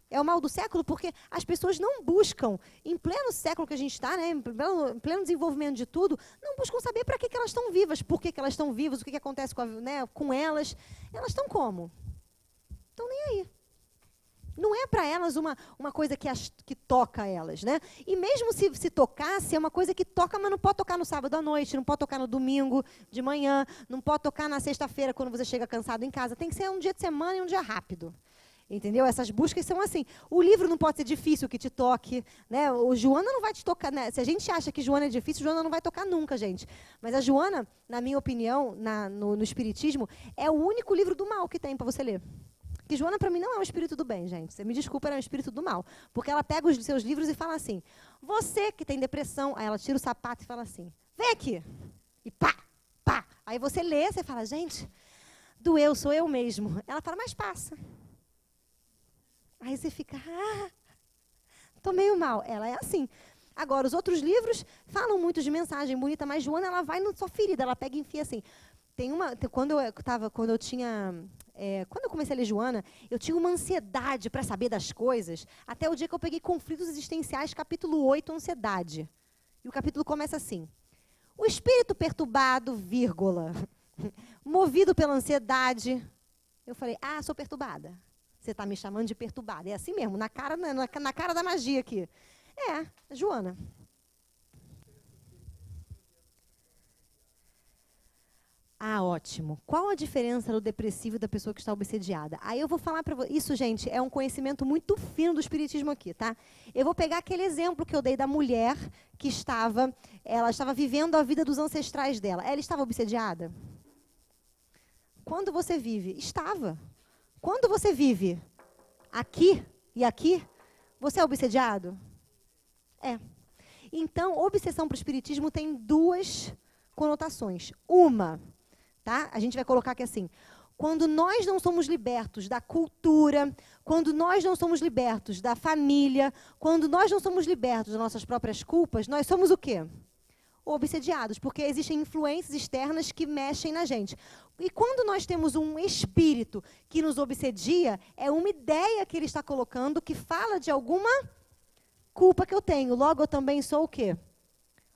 É o mal do século porque as pessoas não buscam, em pleno século que a gente está, né, em pleno desenvolvimento de tudo, não buscam saber para que elas estão vivas, por que elas estão vivas, o que acontece com elas. Elas estão como? Estão nem aí. Não é para elas uma coisa que toca elas, né? E mesmo se tocasse, é uma coisa que toca, mas não pode tocar no sábado à noite, não pode tocar no domingo de manhã, não pode tocar na sexta-feira quando você chega cansado em casa. Tem que ser um dia de semana e um dia rápido. Entendeu? Essas buscas são assim. O livro não pode ser difícil que te toque, né? O Joana não vai te tocar, né? Se a gente acha que Joana é difícil, Joana não vai tocar nunca, gente. Mas a Joana, na minha opinião, no Espiritismo, é o único livro do mal que tem para você ler. Que Joana, para mim, não é um espírito do bem, gente. Você me desculpa, ela é um espírito do mal. Porque ela pega os seus livros e fala assim, você que tem depressão, aí ela tira o sapato e fala assim, vem aqui. E pá, pá. Aí você lê, você fala, gente, doeu, sou eu mesmo. Ela fala, mas passa. Aí você fica, tô meio mal. Ela é assim. Agora, os outros livros falam muito de mensagem bonita, mas Joana, ela vai na sua ferida, ela pega e enfia assim. Quando eu comecei a ler Joana, eu tinha uma ansiedade para saber das coisas, até o dia que eu peguei Conflitos Existenciais, capítulo 8, Ansiedade. E o capítulo começa assim. O espírito perturbado, vírgula, movido pela ansiedade. Eu falei, sou perturbada. Você está me chamando de perturbada. É assim mesmo, na cara da magia aqui. Joana. Ótimo. Qual a diferença do depressivo e da pessoa que está obsediada? Aí eu vou falar para vocês. Isso, gente, é um conhecimento muito fino do espiritismo aqui, tá? Eu vou pegar aquele exemplo que eu dei da mulher que estava vivendo a vida dos ancestrais dela. Ela estava obsediada? Quando você vive? Estava. Quando você vive aqui e aqui, você é obsediado? É. Então, obsessão para o espiritismo tem duas conotações. Uma, tá? A gente vai colocar aqui assim. Quando nós não somos libertos da cultura, quando nós não somos libertos da família, quando nós não somos libertos das nossas próprias culpas, nós somos o quê? Obsediados, porque existem influências externas que mexem na gente. E quando nós temos um espírito que nos obsedia, é uma ideia que ele está colocando que fala de alguma culpa que eu tenho. Logo, eu também sou o quê?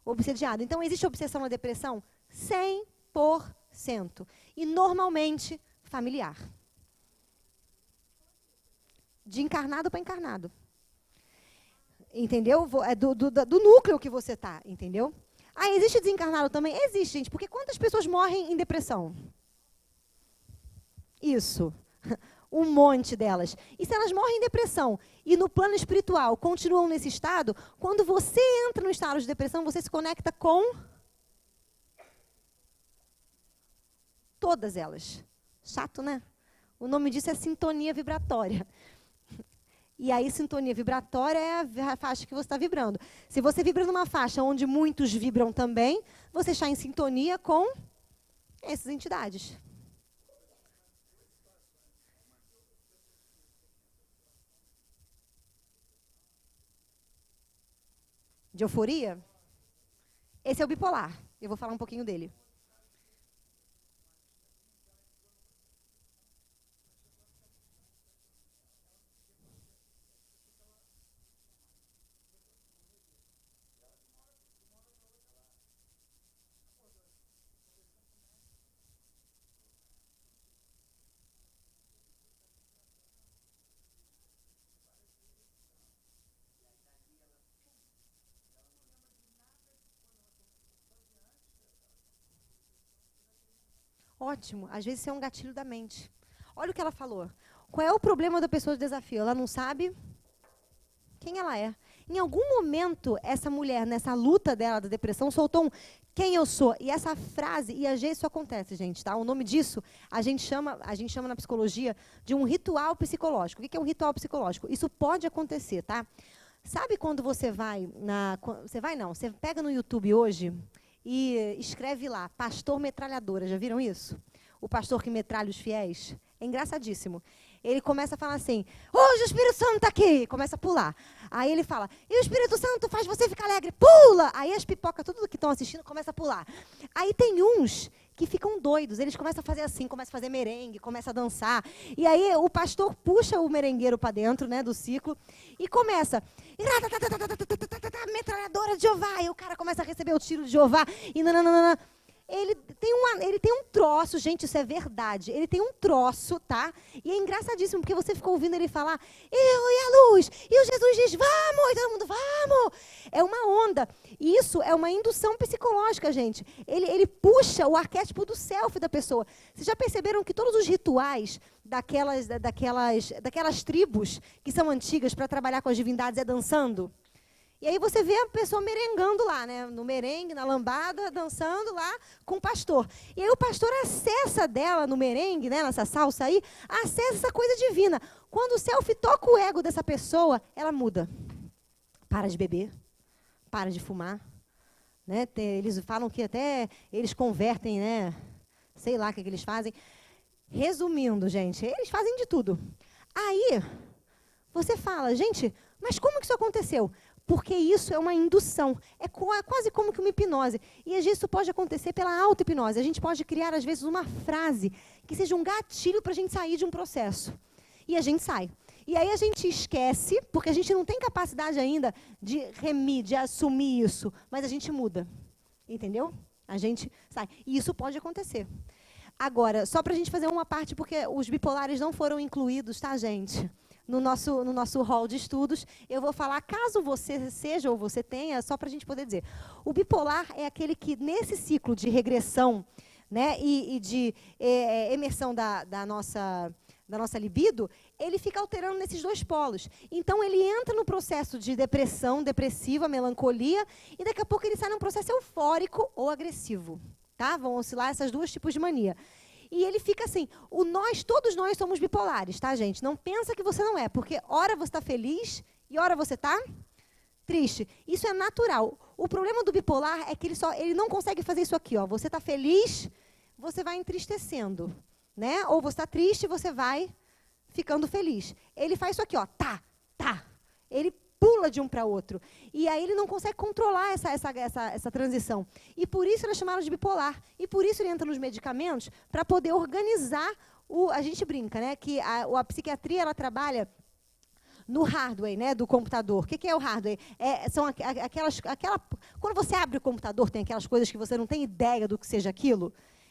Obsediado. Então, existe obsessão na depressão? 100%. E, normalmente, familiar. De encarnado para encarnado. Entendeu? É do núcleo que você está, entendeu? Ah, existe desencarnado também? Existe, gente. Porque quantas pessoas morrem em depressão? Isso. Um monte delas. E se elas morrem em depressão e no plano espiritual continuam nesse estado, quando você entra no estado de depressão, você se conecta com todas elas. Chato, né? O nome disso é sintonia vibratória. E aí, sintonia vibratória é a faixa que você está vibrando. Se você vibra numa faixa onde muitos vibram também, você está em sintonia com essas entidades. De euforia? Esse é o bipolar. Eu vou falar um pouquinho dele. Ótimo. Às vezes isso é um gatilho da mente. Olha o que ela falou. Qual é o problema da pessoa de desafio? Ela não sabe quem ela é. Em algum momento, essa mulher, nessa luta dela da depressão, soltou um quem eu sou. E essa frase, e às vezes isso acontece, gente, tá? O nome disso, a gente chama na psicologia de um ritual psicológico. O que é um ritual psicológico? Isso pode acontecer, tá? Sabe quando você vai você pega no YouTube hoje e escreve lá, pastor metralhadora, já viram isso? O pastor que metralha os fiéis. É engraçadíssimo. Ele começa a falar assim, hoje o Espírito Santo está aqui, começa a pular. Aí ele fala, e o Espírito Santo faz você ficar alegre, pula! Aí as pipocas, tudo que estão assistindo, começa a pular. Aí tem uns que ficam doidos, eles começam a fazer assim, começam a fazer merengue, começam a dançar. E aí o pastor puxa o merengueiro para dentro, né, do ciclo, e começa, metralhadora de Jeová, e o cara começa a receber o tiro de Jeová, e nananana. Ele tem um troço, gente, isso é verdade. Ele tem um troço, tá? E é engraçadíssimo, porque você ficou ouvindo ele falar, eu e a luz, e o Jesus diz, vamos, e todo mundo, vamos. É uma onda. E isso é uma indução psicológica, gente. Ele puxa o arquétipo do self da pessoa. Vocês já perceberam que todos os rituais daquelas tribos que são antigas para trabalhar com as divindades é dançando? E aí você vê a pessoa merengando lá, né? No merengue, na lambada, dançando lá com o pastor. E aí o pastor acessa dela no merengue, né? Nessa salsa aí, acessa essa coisa divina. Quando o self toca o ego dessa pessoa, ela muda. Para de beber, para de fumar. Né? Eles falam que até eles convertem, né? Sei lá o que eles fazem. Resumindo, gente, eles fazem de tudo. Aí, você fala, gente, mas como que isso aconteceu? Porque isso é uma indução, é quase como que uma hipnose. E às vezes isso pode acontecer pela auto-hipnose. A gente pode criar, às vezes, uma frase que seja um gatilho para a gente sair de um processo. E a gente sai. E aí a gente esquece, porque a gente não tem capacidade ainda de remir, de assumir isso, mas a gente muda. Entendeu? A gente sai. E isso pode acontecer. Agora, só para a gente fazer uma parte, porque os bipolares não foram incluídos, tá, gente? No nosso hall de estudos, eu vou falar, caso você seja ou você tenha, só para a gente poder dizer. O bipolar é aquele que, nesse ciclo de regressão, né, e de emersão da nossa libido, ele fica alterando nesses dois polos. Então, ele entra no processo de depressão, depressiva, melancolia, e daqui a pouco ele sai num processo eufórico ou agressivo. Tá? Vão oscilar esses dois tipos de mania. E ele fica assim, todos nós somos bipolares, tá, gente? Não pensa que você não é, porque hora você está feliz e hora você está triste. Isso é natural. O problema do bipolar é que ele não consegue fazer isso aqui, ó. Você está feliz, você vai entristecendo, né? Ou você está triste, você vai ficando feliz. Ele faz isso aqui, ó, tá. Ele pula de um para outro. E aí ele não consegue controlar essa transição. E por isso eles chamaram de bipolar. E por isso ele entra nos medicamentos para poder organizar a gente brinca, né? Que a psiquiatria ela trabalha no hardware, né, do computador. O que é o hardware? São quando você abre o computador, tem aquelas coisas que você não tem ideia do que seja aquilo.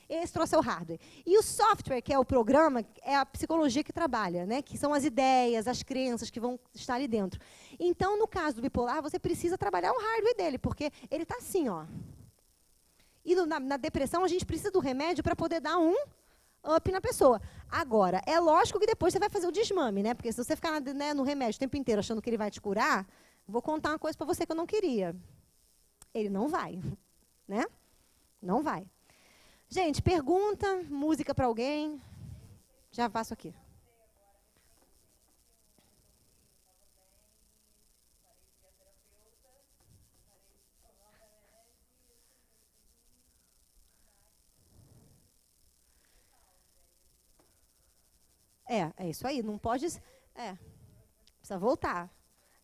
Esse troço é o hardware. E o software, que é o programa, é a psicologia que trabalha, né? Que são as ideias, as crenças que vão estar ali dentro. Então, no caso do bipolar, você precisa trabalhar o hardware dele, porque ele está assim, ó. E na depressão, a gente precisa do remédio para poder dar um up na pessoa. Agora, é lógico que depois você vai fazer o desmame, né? Porque se você ficar no remédio o tempo inteiro achando que ele vai te curar, vou contar uma coisa para você que eu não queria. Ele não vai, né? Não vai. Gente, pergunta, música para alguém. Já passo aqui. É isso aí. Não pode... precisa voltar.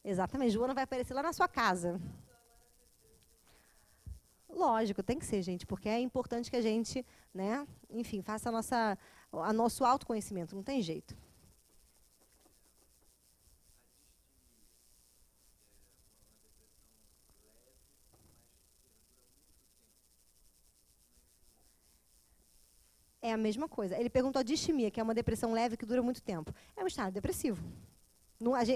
Exatamente. Joana vai aparecer lá na sua casa. Lógico, tem que ser, gente, porque é importante que a gente, né, enfim, faça nosso autoconhecimento, não tem jeito. É a mesma coisa. Ele perguntou a distimia, que é uma depressão leve que dura muito tempo. É um estado depressivo.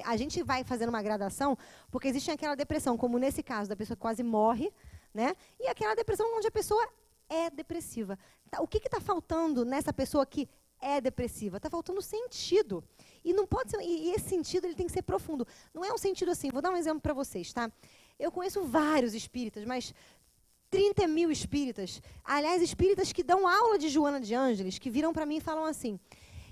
A gente vai fazendo uma gradação, porque existe aquela depressão, como nesse caso, da pessoa que quase morre, né? E aquela depressão onde a pessoa é depressiva. O que está faltando nessa pessoa que é depressiva? Está faltando sentido. E não pode ser, e esse sentido ele tem que ser profundo. Não é um sentido assim, vou dar um exemplo para vocês, tá? Eu conheço vários espíritas, mas 30 mil espíritas, aliás, espíritas que dão aula de Joana de Ângeles, que viram para mim e falam assim: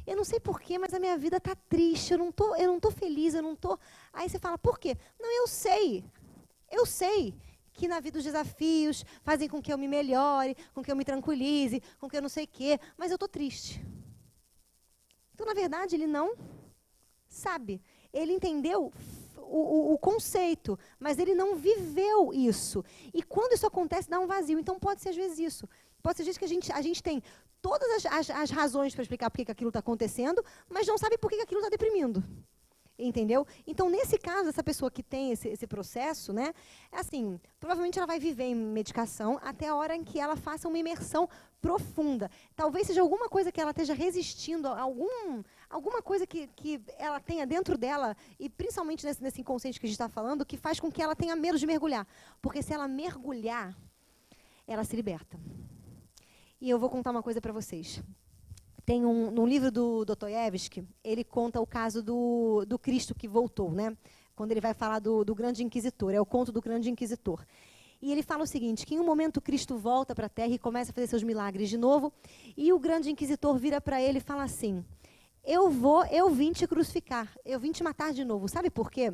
eu não sei porquê, mas a minha vida está triste, eu não tô feliz, eu não tô... Aí você fala, por quê? Não, eu sei que na vida os desafios fazem com que eu me melhore, com que eu me tranquilize, com que eu não sei o quê, mas eu estou triste. Então, na verdade, ele não sabe. Ele entendeu o conceito, mas ele não viveu isso. E quando isso acontece, dá um vazio. Então, pode ser às vezes isso. Pode ser às vezes que a gente tem todas as razões para explicar por que aquilo está acontecendo, mas não sabe por que aquilo está deprimindo. Entendeu? Então, nesse caso, essa pessoa que tem esse processo, né, assim, provavelmente ela vai viver em medicação até a hora em que ela faça uma imersão profunda. Talvez seja alguma coisa que ela esteja resistindo, alguma coisa que ela tenha dentro dela, e principalmente nesse inconsciente que a gente está falando, que faz com que ela tenha medo de mergulhar. Porque se ela mergulhar, ela se liberta. E eu vou contar uma coisa para vocês. Tem no livro do Dostoiévski, ele conta o caso do Cristo que voltou, né? Quando ele vai falar do grande inquisitor, é o conto do grande inquisitor. E ele fala o seguinte, que em um momento Cristo volta para a Terra e começa a fazer seus milagres de novo, e o grande inquisitor vira para ele e fala assim: eu vim te crucificar, eu vim te matar de novo. Sabe por quê?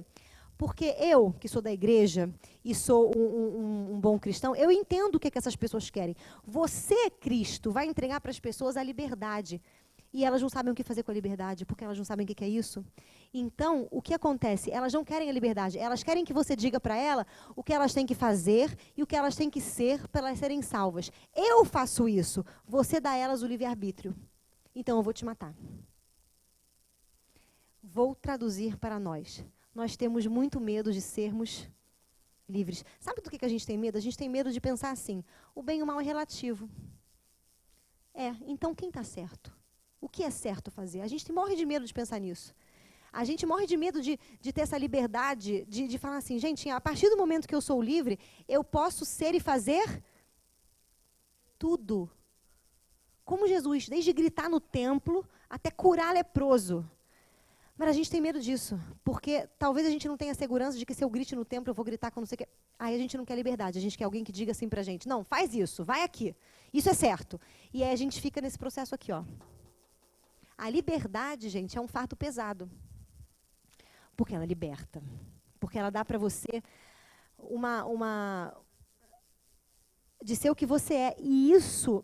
Porque eu, que sou da igreja e sou um bom cristão, eu entendo o que essas pessoas querem. Você, Cristo, vai entregar para as pessoas a liberdade. E elas não sabem o que fazer com a liberdade, porque elas não sabem o que é isso. Então, o que acontece? Elas não querem a liberdade. Elas querem que você diga para elas o que elas têm que fazer e o que elas têm que ser para elas serem salvas. Eu faço isso. Você dá a elas o livre-arbítrio. Então, eu vou te matar. Vou traduzir para nós. Nós temos muito medo de sermos livres. Sabe do que a gente tem medo? A gente tem medo de pensar assim: o bem e o mal é relativo. Então quem está certo? O que é certo fazer? A gente morre de medo de pensar nisso. A gente morre de medo de ter essa liberdade de falar assim: gente, a partir do momento que eu sou livre, eu posso ser e fazer tudo. Como Jesus, desde gritar no templo até curar leproso. Mas a gente tem medo disso, porque talvez a gente não tenha segurança de que se eu grite no templo, eu vou gritar quando você quer. Aí a gente não quer liberdade, a gente quer alguém que diga assim pra gente, não, faz isso, vai aqui, isso é certo. E aí a gente fica nesse processo aqui, ó. A liberdade, gente, é um fardo pesado, porque ela liberta, porque ela dá pra você de ser o que você é. E isso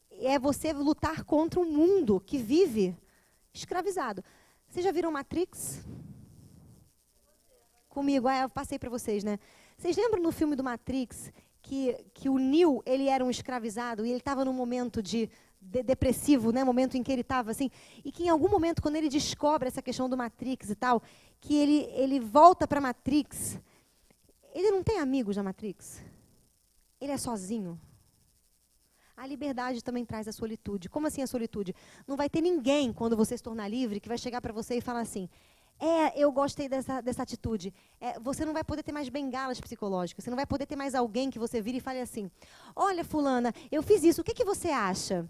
é você lutar contra um mundo que vive escravizado. Vocês já viram Matrix? Comigo, eu passei para vocês, né? Vocês lembram no filme do Matrix que o Neo, ele era um escravizado e ele estava num momento de depressivo, né? Momento em que ele estava assim, e que em algum momento, quando ele descobre essa questão do Matrix e tal, que ele volta para Matrix, ele não tem amigos na Matrix. Ele é sozinho. A liberdade também traz a solitude. Como assim a solitude? Não vai ter ninguém, quando você se tornar livre, que vai chegar para você e falar assim, eu gostei dessa atitude. Você não vai poder ter mais bengalas psicológicas. Você não vai poder ter mais alguém que você vire e fale assim, olha, fulana, eu fiz isso, o que você acha?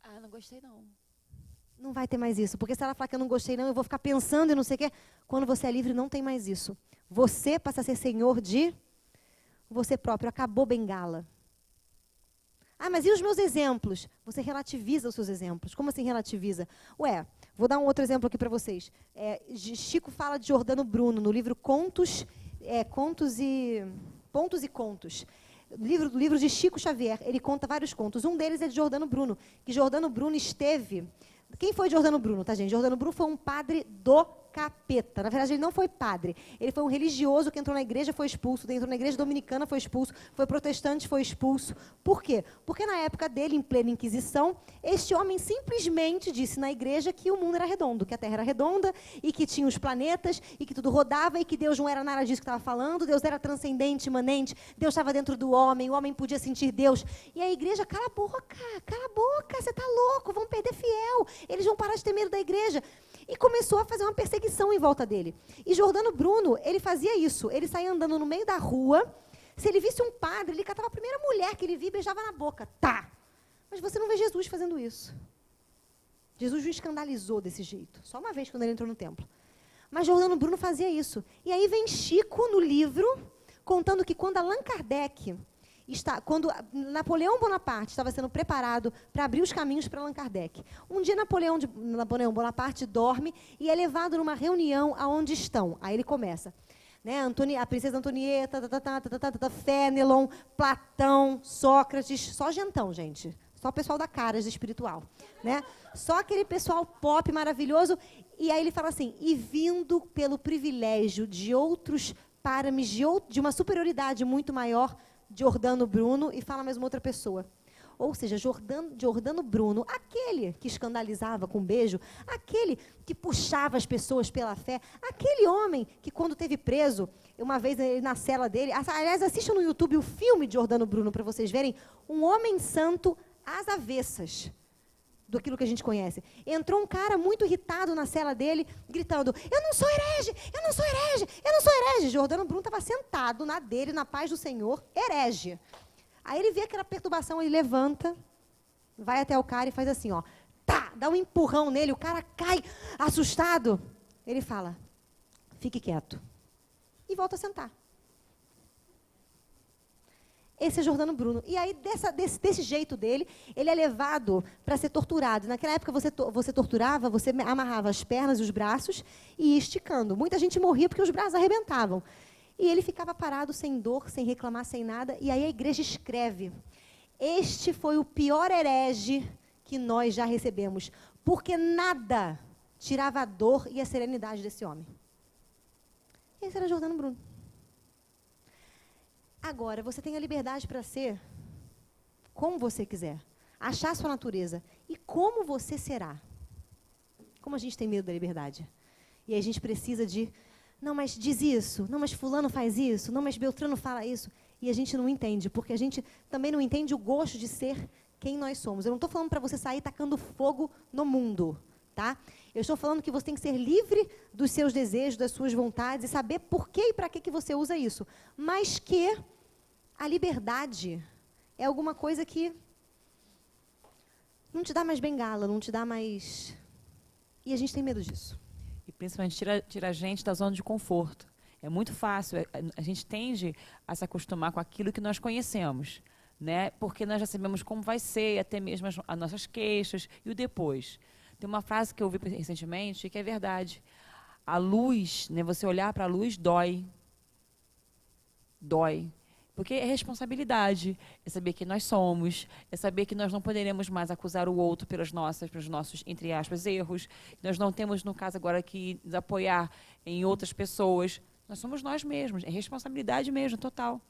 Ah, não gostei não. Não vai ter mais isso. Porque se ela falar que eu não gostei não, eu vou ficar pensando e não sei o quê. Quando você é livre, não tem mais isso. Você passa a ser senhor de você próprio. Acabou bengala. Ah, mas e os meus exemplos? Você relativiza os seus exemplos. Como assim relativiza? Vou dar um outro exemplo aqui para vocês. Chico fala de Giordano Bruno no livro Pontos e Contos. Livro de Chico Xavier. Ele conta vários contos. Um deles é de Giordano Bruno. Que Giordano Bruno esteve... Quem foi Giordano Bruno, tá, gente? Giordano Bruno foi um padre do capeta. Na verdade, ele não foi padre. Ele foi um religioso que entrou na igreja, foi expulso. Entrou na igreja dominicana, foi expulso. Foi protestante, foi expulso. Por quê? Porque na época dele, em plena Inquisição, este homem simplesmente disse na igreja que o mundo era redondo, que a Terra era redonda e que tinha os planetas e que tudo rodava e que Deus não era nada disso que estava falando. Deus era transcendente, imanente. Deus estava dentro do homem. O homem podia sentir Deus. E a igreja, cala a boca, você está louco, vão perder fiel. Eles vão parar de ter medo da igreja. E começou a fazer uma perseguição em volta dele. E Giordano Bruno, ele fazia isso. Ele saía andando no meio da rua. Se ele visse um padre, ele catava a primeira mulher que ele via e beijava na boca. Tá! Mas você não vê Jesus fazendo isso. Jesus o escandalizou desse jeito. Só uma vez, quando ele entrou no templo. Mas Giordano Bruno fazia isso. E aí vem Chico, no livro, contando que quando Allan Kardec... Quando Napoleão Bonaparte estava sendo preparado para abrir os caminhos para Allan Kardec. Um dia Napoleão Bonaparte dorme e é levado numa reunião aonde estão. Aí ele começa. Né, a princesa Antonieta, Fénelon, Platão, Sócrates, só gentão, gente. Só o pessoal da Caras espiritual. Né? Só aquele pessoal pop maravilhoso. E aí ele fala assim, e vindo pelo privilégio de outros parames, de uma superioridade muito maior, Giordano Bruno, e fala mais uma outra pessoa. Ou seja, Giordano Bruno, aquele que escandalizava com beijo, aquele que puxava as pessoas pela fé, aquele homem que quando teve preso, uma vez na cela dele, aliás, assistam no YouTube o filme de Giordano Bruno para vocês verem, um homem santo às avessas daquilo que a gente conhece. Entrou um cara muito irritado na cela dele, gritando, eu não sou herege, eu não sou herege, eu não sou herege. Giordano Bruno estava sentado na dele, na paz do Senhor, herege. Aí ele vê aquela perturbação, ele levanta, vai até o cara e faz assim, ó, tá, dá um empurrão nele, o cara cai assustado. Ele fala, fique quieto. E volta a sentar. Esse é Giordano Bruno. E aí, desse jeito dele, ele é levado para ser torturado. Naquela época, você torturava, você amarrava as pernas e os braços e ia esticando. Muita gente morria porque os braços arrebentavam. E ele ficava parado, sem dor, sem reclamar, sem nada. E aí a igreja escreve, este foi o pior herege que nós já recebemos, porque nada tirava a dor e a serenidade desse homem. Esse era Giordano Bruno. Agora, você tem a liberdade para ser como você quiser, achar a sua natureza. E como você será? Como a gente tem medo da liberdade. E aí a gente precisa de, não, mas diz isso, não, mas fulano faz isso, não, mas Beltrano fala isso. E a gente não entende, porque a gente também não entende o gosto de ser quem nós somos. Eu não estou falando para você sair tacando fogo no mundo, tá? Eu estou falando que você tem que ser livre dos seus desejos, das suas vontades, e saber por que e para que você usa isso. Mas que a liberdade é alguma coisa que não te dá mais bengala, não te dá mais E a gente tem medo disso. E principalmente tira a gente da zona de conforto. É muito fácil, a gente tende a se acostumar com aquilo que nós conhecemos, né? Porque nós já sabemos como vai ser, até mesmo as nossas queixas e o depois. Tem uma frase que eu ouvi recentemente que é verdade. A luz, né, você olhar para a luz dói. Dói. Porque é responsabilidade, é saber quem nós somos, é saber que nós não poderemos mais acusar o outro pelos nossos, entre aspas, erros. Nós não temos, no caso agora, que nos apoiar em outras pessoas. Nós somos nós mesmos, é responsabilidade mesmo, total.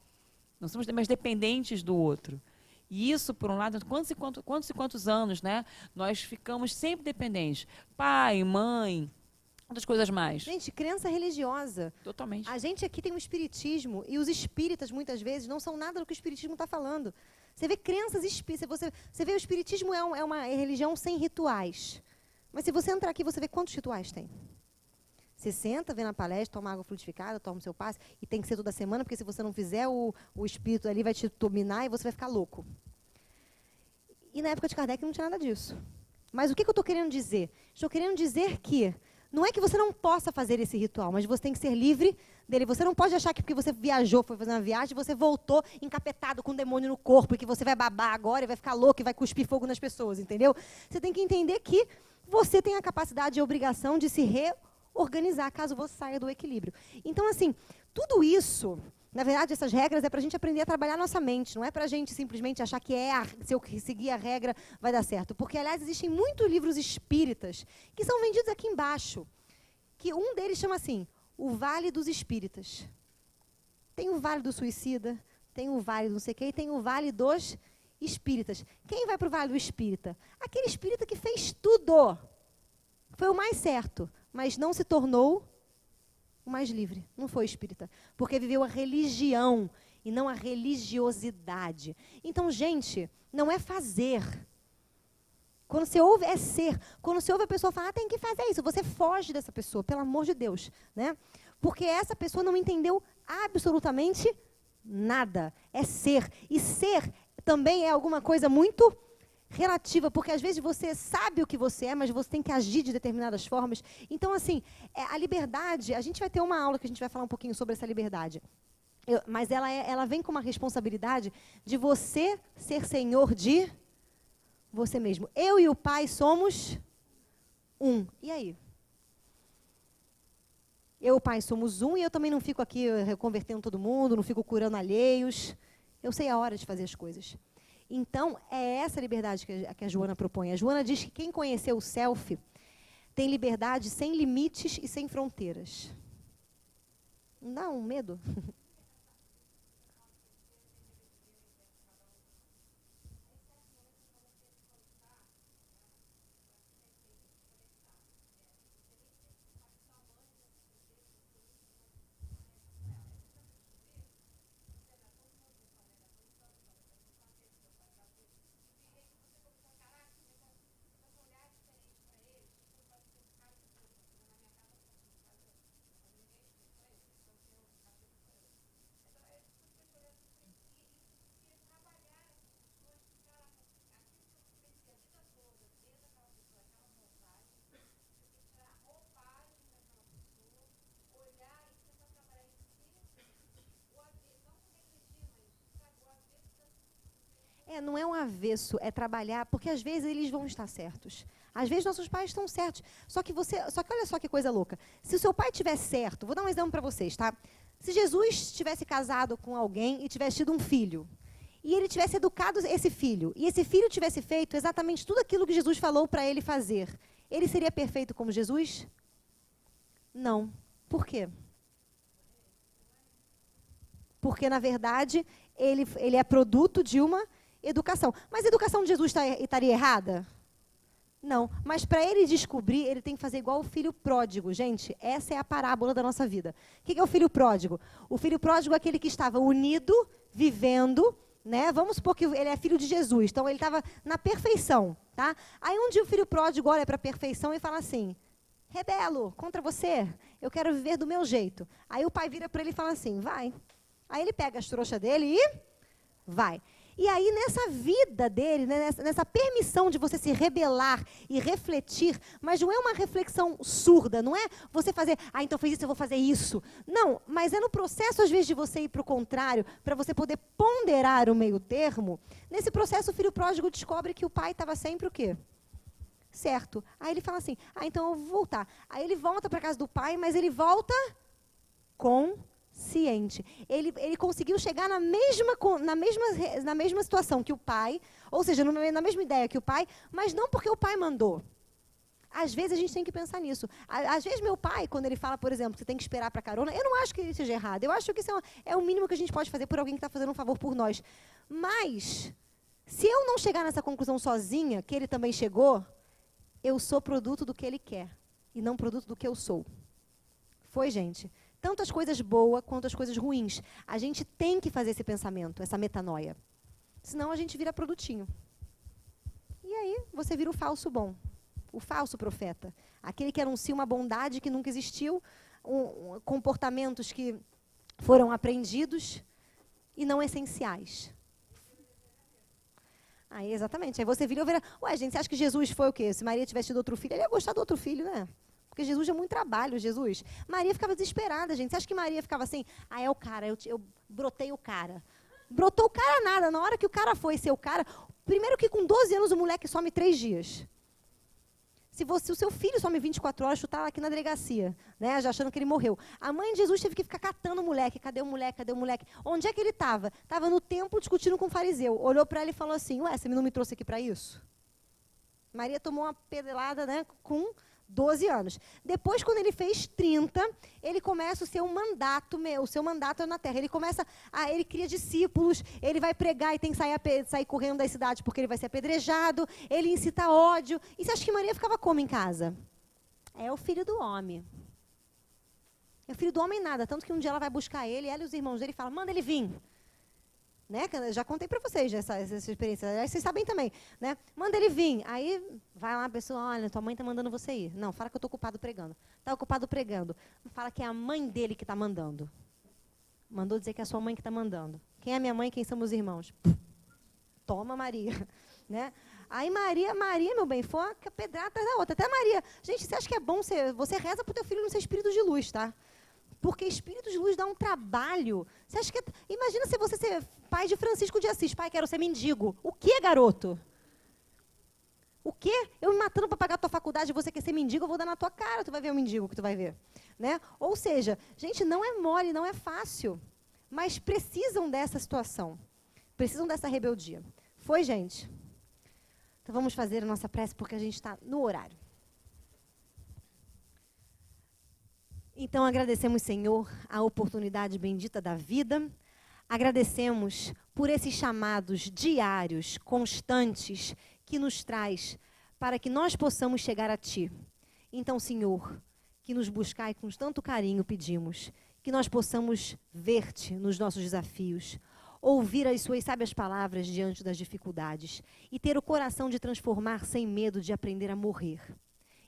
Não somos mais dependentes do outro. E isso, por um lado, quantos anos, né? Nós ficamos sempre dependentes. Pai, mãe, outras coisas mais. Gente, crença religiosa. Totalmente. A gente aqui tem um espiritismo e os espíritas, muitas vezes, não são nada do que o espiritismo está falando. Você vê crenças espíritas. Você vê o espiritismo é uma religião sem rituais. Mas se você entrar aqui, você vê quantos rituais tem. Você senta, vê na palestra, toma água frutificada, toma o seu passe, e tem que ser toda semana, porque se você não fizer, o espírito ali vai te dominar e você vai ficar louco. E na época de Kardec não tinha nada disso. Mas o que eu estou querendo dizer? Estou querendo dizer que não é que você não possa fazer esse ritual, mas você tem que ser livre dele. Você não pode achar que porque você viajou, foi fazer uma viagem, você voltou encapetado com um demônio no corpo e que você vai babar agora e vai ficar louco e vai cuspir fogo nas pessoas, entendeu? Você tem que entender que você tem a capacidade e a obrigação de se reorganizar caso você saia do equilíbrio. Então, assim, tudo isso, na verdade, essas regras é para a gente aprender a trabalhar a nossa mente, não é para a gente simplesmente achar que se eu seguir a regra vai dar certo. Porque, aliás, existem muitos livros espíritas que são vendidos aqui embaixo, que um deles chama assim, o Vale dos Espíritas. Tem o Vale do Suicida, tem o Vale do não sei o quê, e tem o Vale dos Espíritas. Quem vai para o Vale do Espírita? Aquele espírita que fez tudo. Foi o mais certo, mas não se tornou o mais livre. Não foi espírita. Porque viveu a religião e não a religiosidade. Então, gente, não é fazer. Quando você ouve, é ser. Quando você ouve a pessoa falar, tem que fazer isso, você foge dessa pessoa, pelo amor de Deus. Né? Porque essa pessoa não entendeu absolutamente nada. É ser. E ser também é alguma coisa muito relativa, porque às vezes você sabe o que você é, mas você tem que agir de determinadas formas. Então, assim, a liberdade, a gente vai ter uma aula que a gente vai falar um pouquinho sobre essa liberdade. Mas ela vem com uma responsabilidade de você ser senhor de você mesmo. Eu e o Pai somos um. E aí? Eu e o Pai somos um e eu também não fico aqui convertendo todo mundo, não fico curando alheios. Eu sei a hora de fazer as coisas. Então, é essa liberdade que a Joana propõe. A Joana diz que quem conheceu o self tem liberdade sem limites e sem fronteiras. Não dá um medo? Não é um avesso, é trabalhar, porque às vezes eles vão estar certos. Às vezes nossos pais estão certos. Só que olha só que coisa louca. Se o seu pai estiver certo, vou dar um exemplo para vocês, tá? Se Jesus tivesse casado com alguém e tivesse tido um filho, e ele tivesse educado esse filho, e esse filho tivesse feito exatamente tudo aquilo que Jesus falou para ele fazer, ele seria perfeito como Jesus? Não. Por quê? Porque, na verdade, ele é produto de uma educação. Mas a educação de Jesus estaria errada? Não. Mas para ele descobrir, ele tem que fazer igual o filho pródigo. Gente, essa é a parábola da nossa vida. O que é o filho pródigo? O filho pródigo é aquele que estava unido, vivendo, né? Vamos supor que ele é filho de Jesus. Então, ele estava na perfeição. Tá? Aí, um dia o filho pródigo olha para a perfeição e fala assim, rebelo contra você, eu quero viver do meu jeito. Aí o pai vira para ele e fala assim, vai. Aí ele pega as trouxas dele e vai. E aí, nessa vida dele, né, nessa permissão de você se rebelar e refletir, mas não é uma reflexão surda, não é você fazer, então fez isso, eu vou fazer isso. Não, mas é no processo, às vezes, de você ir para o contrário, para você poder ponderar o meio termo. Nesse processo, o filho pródigo descobre que o pai estava sempre o quê? Certo. Aí ele fala assim, então eu vou voltar. Aí ele volta para a casa do pai, mas ele volta consciente. Ele conseguiu chegar na mesma situação que o pai, ou seja, na mesma ideia que o pai, mas não porque o pai mandou. Às vezes a gente tem que pensar nisso. Às vezes meu pai, quando ele fala, por exemplo, que você tem que esperar para carona, eu não acho que isso seja errado. Eu acho que isso é o mínimo que a gente pode fazer por alguém que está fazendo um favor por nós. Mas, se eu não chegar nessa conclusão sozinha, que ele também chegou, eu sou produto do que ele quer e não produto do que eu sou. Foi, gente? Tanto as coisas boas quanto as coisas ruins. A gente tem que fazer esse pensamento, essa metanoia. Senão a gente vira produtinho. E aí você vira o falso bom, o falso profeta. Aquele que anuncia uma bondade que nunca existiu, comportamentos que foram aprendidos e não essenciais. Aí, exatamente. Aí você vira e vira... Ué, gente, você acha que Jesus foi o quê? Se Maria tivesse tido outro filho, ele ia gostar do outro filho, né? Porque Jesus é muito trabalho, Jesus. Maria ficava desesperada, gente. Você acha que Maria ficava assim? É o cara, eu brotei o cara. Brotou o cara nada. Na hora que o cara foi ser o cara... Primeiro que com 12 anos o moleque some 3 dias. Se o seu filho some 24 horas, tu tá aqui na delegacia, né, já achando que ele morreu. A mãe de Jesus teve que ficar catando o moleque. Cadê o moleque? Cadê o moleque? Onde é que ele estava? Estava no templo discutindo com o fariseu. Olhou para ele e falou assim, você não me trouxe aqui para isso? Maria tomou uma pedelada, né, com 12 anos. Depois, quando ele fez 30, ele começa o seu mandato na terra. Ele cria discípulos, ele vai pregar e tem que sair correndo da cidade porque ele vai ser apedrejado, ele incita ódio. E você acha que Maria ficava como em casa? É o filho do homem. É o filho do homem nada. Tanto que um dia ela vai buscar ele, ela e os irmãos dele falam, manda ele vir. Né? Já contei para vocês essa experiência, vocês sabem também, né? Manda ele vir, aí vai lá a pessoa, olha, tua mãe está mandando você ir. Não, fala que eu estou ocupado pregando. Está ocupado pregando. Fala que é a mãe dele que está mandando. Mandou dizer que é a sua mãe que está mandando. Quem é minha mãe, quem são meus irmãos? Toma, Maria. Né? Aí Maria, meu bem, foi uma pedrada atrás da outra. Até Maria, gente, você acha que é bom você reza para o teu filho não ser espírito de luz, tá? Porque espírito de luz dá um trabalho. Você acha que imagina se você ser pai de Francisco de Assis. Pai, quero ser mendigo. O que, garoto? O quê? Eu me matando para pagar a tua faculdade e você quer ser mendigo, eu vou dar na tua cara. Tu vai ver o mendigo que tu vai ver. Né? Ou seja, gente, não é mole, não é fácil. Mas precisam dessa situação. Precisam dessa rebeldia. Foi, gente? Então vamos fazer a nossa prece porque a gente está no horário. Então, agradecemos, Senhor, a oportunidade bendita da vida. Agradecemos por esses chamados diários, constantes, que nos traz para que nós possamos chegar a Ti. Então, Senhor, que nos buscai com tanto carinho, pedimos, que nós possamos ver-Te nos nossos desafios, ouvir as Suas sábias palavras diante das dificuldades e ter o coração de transformar sem medo de aprender a morrer.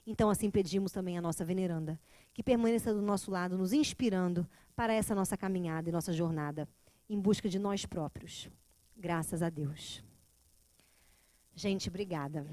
Então, assim pedimos também a nossa veneranda, que permaneça do nosso lado, nos inspirando para essa nossa caminhada e nossa jornada, em busca de nós próprios. Graças a Deus. Gente, obrigada.